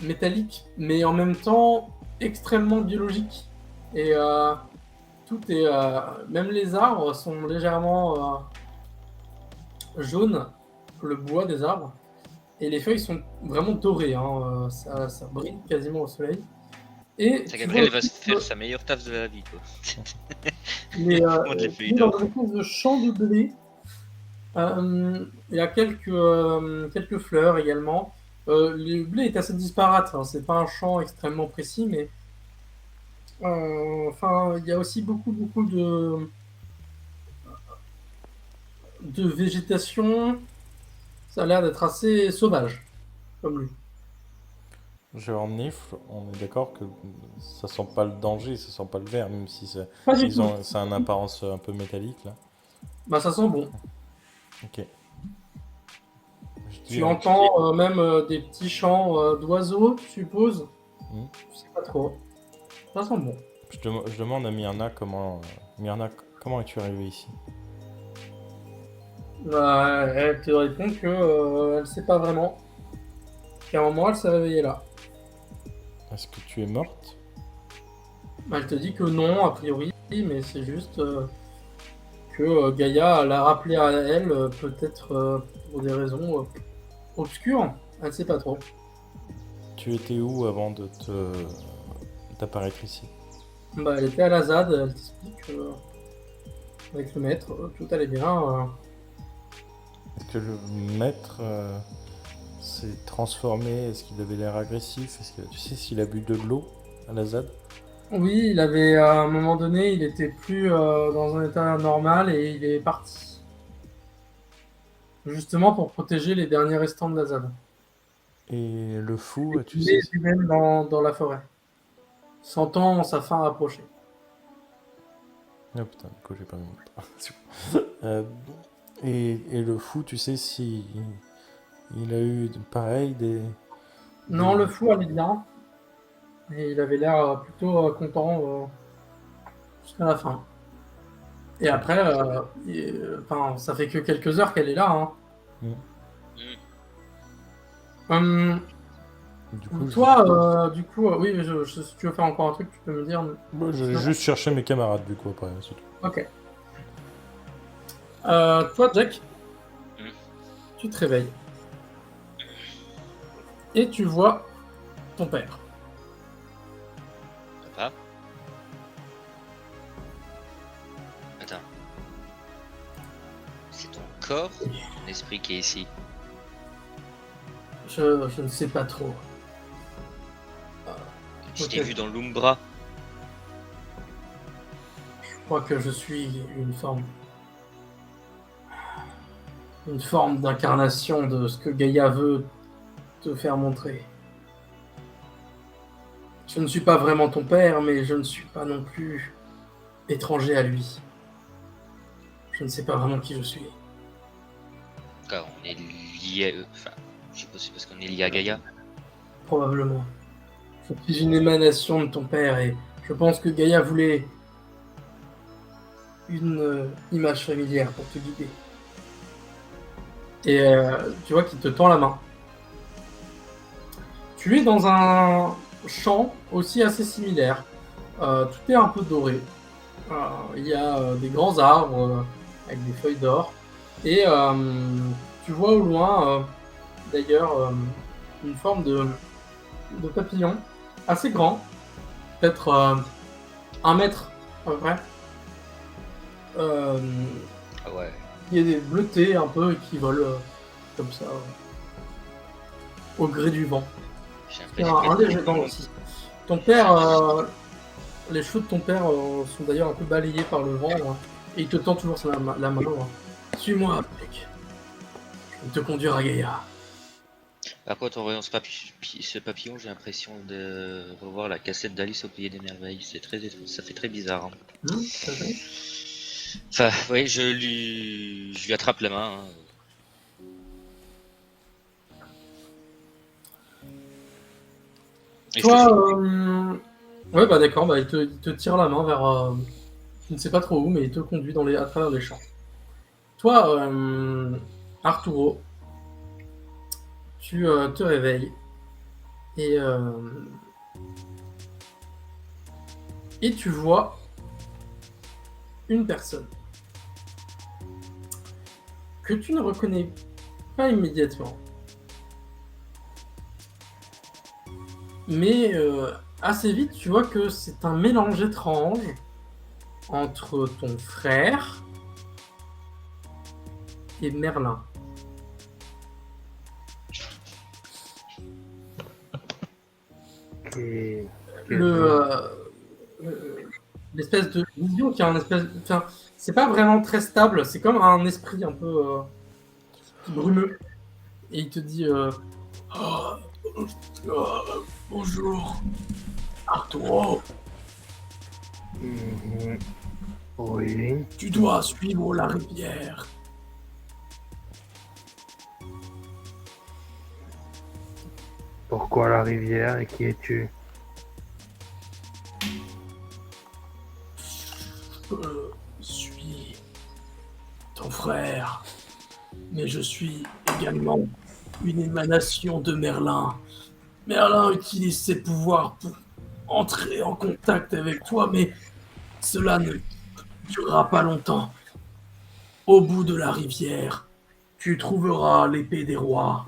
métallique, mais en même temps extrêmement biologique. Et tout est, même les arbres sont légèrement jaunes, le bois des arbres, et les feuilles sont vraiment dorées. Hein, ça brille quasiment au soleil. Et Ça, tu Gabriel vois va se aussi faire sa meilleure taf de la vie, quoi. les, Comment de les feuilles dans d'or. une espèce de champ de blé. Il y a quelques fleurs également. Le blé est assez disparate, hein, c'est pas un champ extrêmement précis, mais enfin, il y a aussi beaucoup de végétation. Ça a l'air d'être assez sauvage, comme lui. Je renifle, on est d'accord que ça sent pas le danger, ça sent pas le verre, même si Pas du tout. c'est une apparence un peu métallique là. Bah, ça sent bon. Ok. Je dis, Tu entends même des petits chants d'oiseaux, tu supposes. Mhm. Je sais pas trop. Ça sent bon. je demande à Myrna Myrna, comment es-tu arrivée ici? Bah, elle te répond que elle sait pas vraiment. Qu'à un moment, elle s'est réveillée là. Est-ce que tu es morte? Bah, elle te dit que non, a priori, mais c'est juste que Gaïa l'a rappelé à elle, peut-être pour des raisons obscures. Elle sait pas trop. Tu étais où avant d'apparaître ici? Bah, elle était à la ZAD, elle t'explique avec le maître, tout allait bien. Est-ce que le maître s'est transformé? Est-ce qu'il avait l'air agressif? Tu sais s'il a bu de l'eau à la ZAD? Oui, il avait à un moment donné, il était plus dans un état normal et il est parti. Justement pour protéger les derniers restants de la ZAD. Et le fou, tu Il sais? est lui-même dans la forêt, sentant sa fin approcher. Oh putain, du coup j'ai pas mis. Et le fou, tu sais si il a eu pareil Non, le fou allait bien. Et il avait l'air plutôt content jusqu'à la fin. Et après, enfin, ça fait que quelques heures qu'elle est là. Hein. Du coup, Toi, du coup, oui, si tu veux faire encore un truc, tu peux me dire. je vais juste chercher mes camarades du coup après, c'est tout. Ok. Toi, Jack, tu te réveilles. Et tu vois ton père. Papa. Attends. C'est ton corps ou ton esprit qui est ici? Je ne sais pas trop. Je t'ai Ok. vu dans l'Umbra. Je crois que je suis une forme d'incarnation de ce que Gaïa veut te faire montrer. Je ne suis pas vraiment ton père, mais je ne suis pas non plus étranger à lui. Je ne sais pas vraiment qui je suis. Car on est lié à eux. Enfin, je sais pas si c'est parce qu'on est lié à Gaïa. Probablement. Je suis une émanation de ton père et je pense que Gaïa voulait une image familière pour te guider. Et tu vois qu'il te tend la main. Tu es dans un champ aussi assez similaire. Tout est un peu doré. Il y a des grands arbres avec des feuilles d'or. Et tu vois au loin, d'ailleurs, une forme de papillon assez grand. Peut-être 1 mètre à peu près. Ah ouais. Il y a des bleutés un peu qui volent comme ça au gré du vent. J'ai Il y a l'impression un que léger vent aussi. Ton père, les cheveux de ton père sont d'ailleurs un peu balayés par le vent et il te tend toujours la main. Suis-moi, mec. Je vais te conduire à Gaïa. Par contre, en voyant ce papillon, j'ai l'impression de revoir la cassette d'Alice au Pays des Merveilles. Ça fait très bizarre. Hein. Ça fait. Enfin, oui, je lui attrape la main. Hein. Et je te Toi, file. ouais, bah d'accord, bah, il te tire la main vers. Je ne sais pas trop où, mais il te conduit à travers les champs. Toi, Arturo, tu te réveilles et, et tu vois une personne que tu ne reconnais pas immédiatement. Mais assez vite, tu vois que c'est un mélange étrange entre ton frère et Merlin. Et... L'espèce de vision qui a un espèce, enfin, c'est pas vraiment très stable, c'est comme un esprit un peu brumeux. Et il te dit Ah, bonjour Arturo, Oui. tu dois suivre la rivière. Pourquoi la rivière et qui es-tu? Je suis ton frère, mais je suis également une émanation de Merlin. Merlin utilise ses pouvoirs pour entrer en contact avec toi, mais cela ne durera pas longtemps. Au bout de la rivière, tu trouveras l'épée des rois.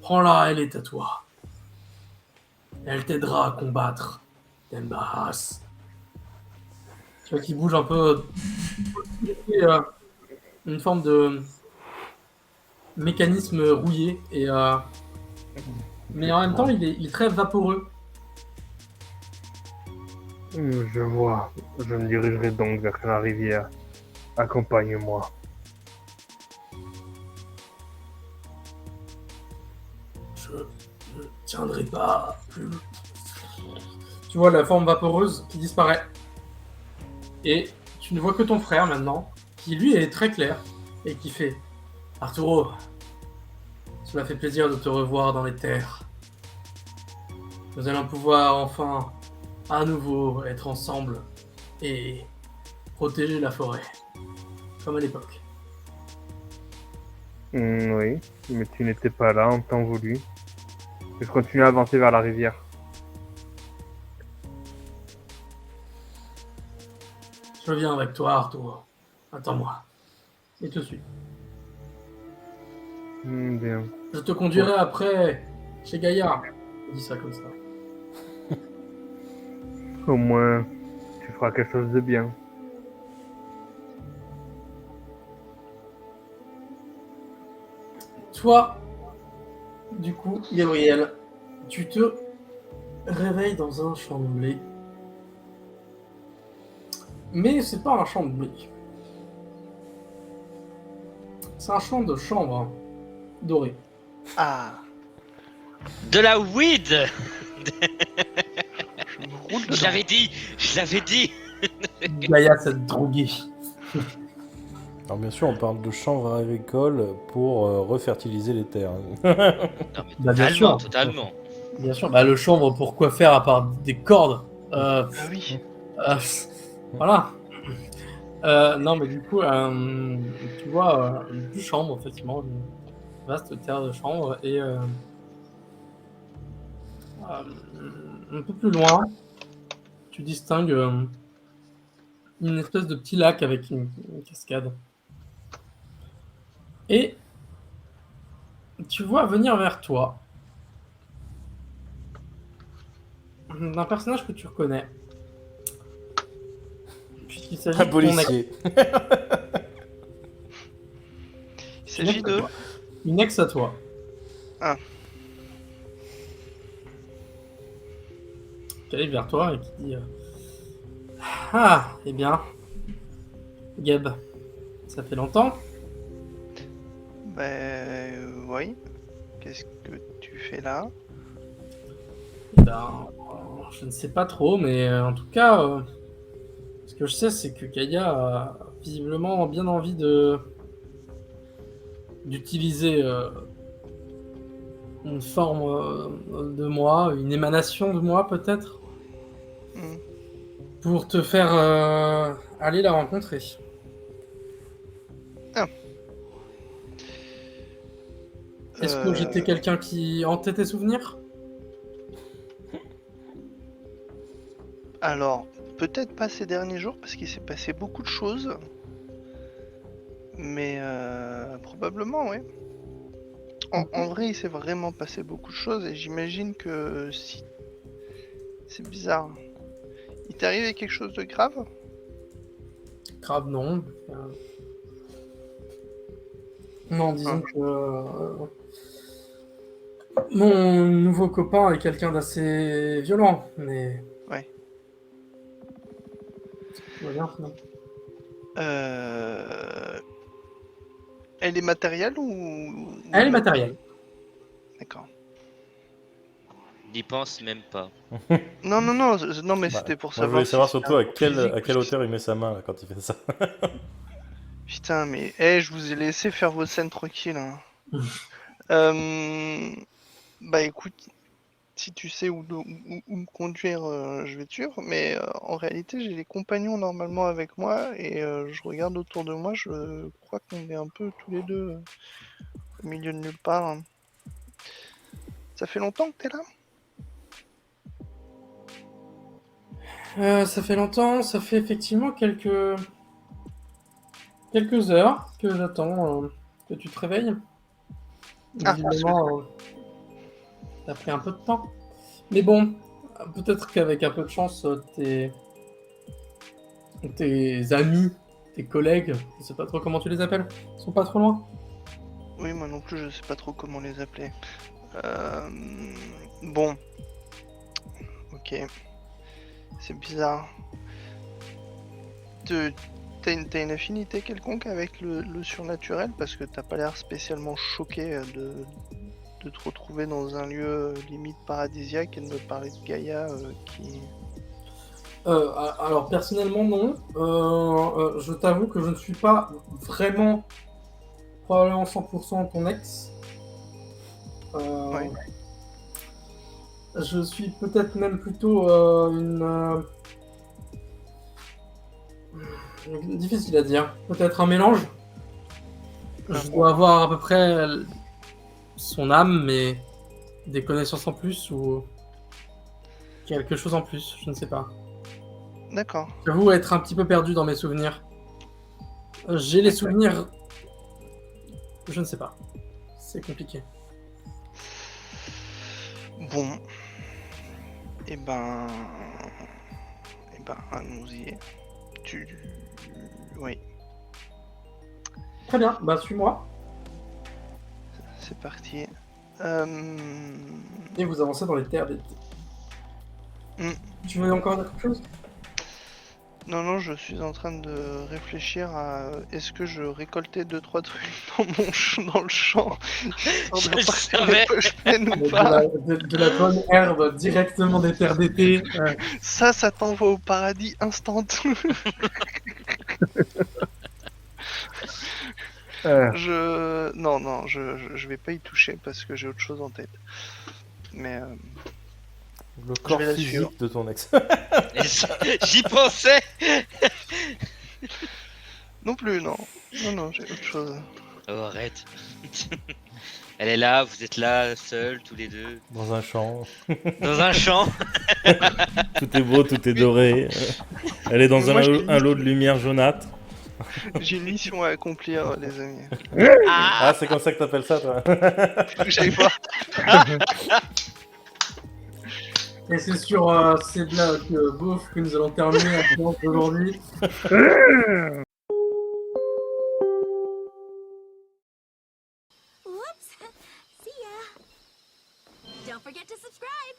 Prends-la, elle est à toi. Elle t'aidera à combattre Tembaas. Tu vois qu'il bouge un peu. Et, une forme de mécanisme rouillé. Mais en même temps, il est très vaporeux. Je vois. Je me dirigerai donc vers la rivière. Accompagne-moi. Je ne tiendrai pas plus. Tu vois la forme vaporeuse qui disparaît. Et tu ne vois que ton frère maintenant, qui lui est très clair, et qui fait Arturo, cela fait plaisir de te revoir dans les terres. Nous allons pouvoir enfin, à nouveau, être ensemble et protéger la forêt, comme à l'époque. Oui, mais tu n'étais pas là en temps voulu. Je continue à avancer vers la rivière. Je viens avec toi, Arturo. Attends-moi. Et te suis. Bien. Je te conduirai après chez Gaïa. Il dit ça comme ça. Au moins, tu feras quelque chose de bien. Toi, du coup, Gabriel, tu te réveilles dans un champ de blé. Mais c'est pas un champ de blé. C'est un champ de chanvre doré. Ah, De la weed. je me roule Je dedans. l'avais dit. Gaïa s'est droguée. Alors bien sûr, on parle de chanvre agricole pour refertiliser les terres. Non, mais Bah, bien sûr. totalement. Bien sûr, bah le chanvre, pour quoi faire à part des cordes Ah oui. euh, Voilà. Non, mais du coup, tu vois du chanvre, effectivement, une vaste terre de chanvre, et un peu plus loin, tu distingues une espèce de petit lac avec une cascade. Et tu vois venir vers toi d'un personnage que tu reconnais. Puisqu'il s'agit Un de ton ex. policier. Il s'agit de. Une ex à toi. Ah. Qui arrive vers toi et qui dit Ah, eh bien, Gab, ça fait longtemps. Oui. Qu'est-ce que tu fait là? Eh ben, je ne sais pas trop, mais en tout cas, ce que je sais, c'est que Gaïa a visiblement bien envie d'utiliser une forme de moi, une émanation de moi peut-être, Hmm. pour te faire aller la rencontrer. Est-ce que j'étais quelqu'un qui hantait tes souvenirs? Alors, peut-être pas ces derniers jours parce qu'il s'est passé beaucoup de choses. Mais probablement, ouais. En vrai, il s'est vraiment passé beaucoup de choses et j'imagine que si... C'est bizarre. Il t'est arrivé quelque chose de grave? Grave, non. Non, disons Ah. que mon nouveau copain est quelqu'un d'assez violent, mais Ouais. tout va bien finalement. Elle est matérielle ou... Elle est matérielle. D'accord. N'y pense même pas. Non, non, non, non, mais Bah, c'était pour moi, je savoir voulais savoir si c'était surtout un à coup physique quelle ou si- hauteur il met sa main là, quand il fait ça. Putain, mais je vous ai laissé faire vos scènes tranquilles, hein. Bah écoute, si tu sais où me conduire, je vais te suivre, mais en réalité, j'ai les compagnons normalement avec moi et je regarde autour de moi, je crois qu'on est un peu tous les deux au milieu de nulle part, hein. Ça fait longtemps que t'es là? Ça fait longtemps, ça fait effectivement quelques heures que j'attends que tu te réveilles. Ah, parce que... Visiblement, ça a pris un peu de temps. Mais bon, peut-être qu'avec un peu de chance, tes amis, tes collègues, je sais pas trop comment tu les appelles, sont pas trop loin. Oui, moi non plus, je sais pas trop comment les appeler. Bon, ok, c'est bizarre. T'as une affinité quelconque avec le surnaturel parce que t'as pas l'air spécialement choqué de te retrouver dans un lieu limite paradisiaque et de me parler de Gaïa qui... Alors personnellement non. Je t'avoue que je ne suis pas vraiment probablement 100% ton ex. Ouais. Je suis peut-être même plutôt difficile à dire. Peut-être un mélange. Je dois avoir à peu près son âme, mais des connaissances en plus ou quelque chose en plus, je ne sais pas. D'accord. J'avoue être un petit peu perdu dans mes souvenirs. J'ai les souvenirs... Je ne sais pas. C'est compliqué. Bon. Et ben... allons-y. Oui, Très bien, bah suis-moi. c'est parti. Et vous avancez dans les terres d'été. Tu veux encore dire quelque chose? Non, non, je suis en train de réfléchir à est-ce que je récoltais 2-3 trucs dans le champ histoire Je de le partir savais. les poches pleines ou De pas. la bonne herbe directement des terres d'été. Ça t'envoie au paradis instant. Non, je vais pas y toucher parce que j'ai autre chose en tête. Mais Le corps vais la physique suivre. de ton ex. J'y pensais. non plus, non. Non, j'ai autre chose. Oh, arrête. Elle est là, vous êtes là, seuls, tous les deux, Dans un champ. dans un champ. Tout est beau, tout est doré. Elle est dans Mais moi, j'ai un lot de lumière jaunâtre. J'ai une mission à accomplir, les amis. Ah, c'est comme ça que t'appelles ça, toi. J'avais pas. Et c'est sur ces blagues beaufs que nous allons terminer la séance d'aujourd'hui. Whoops. See ya. Don't forget to subscribe.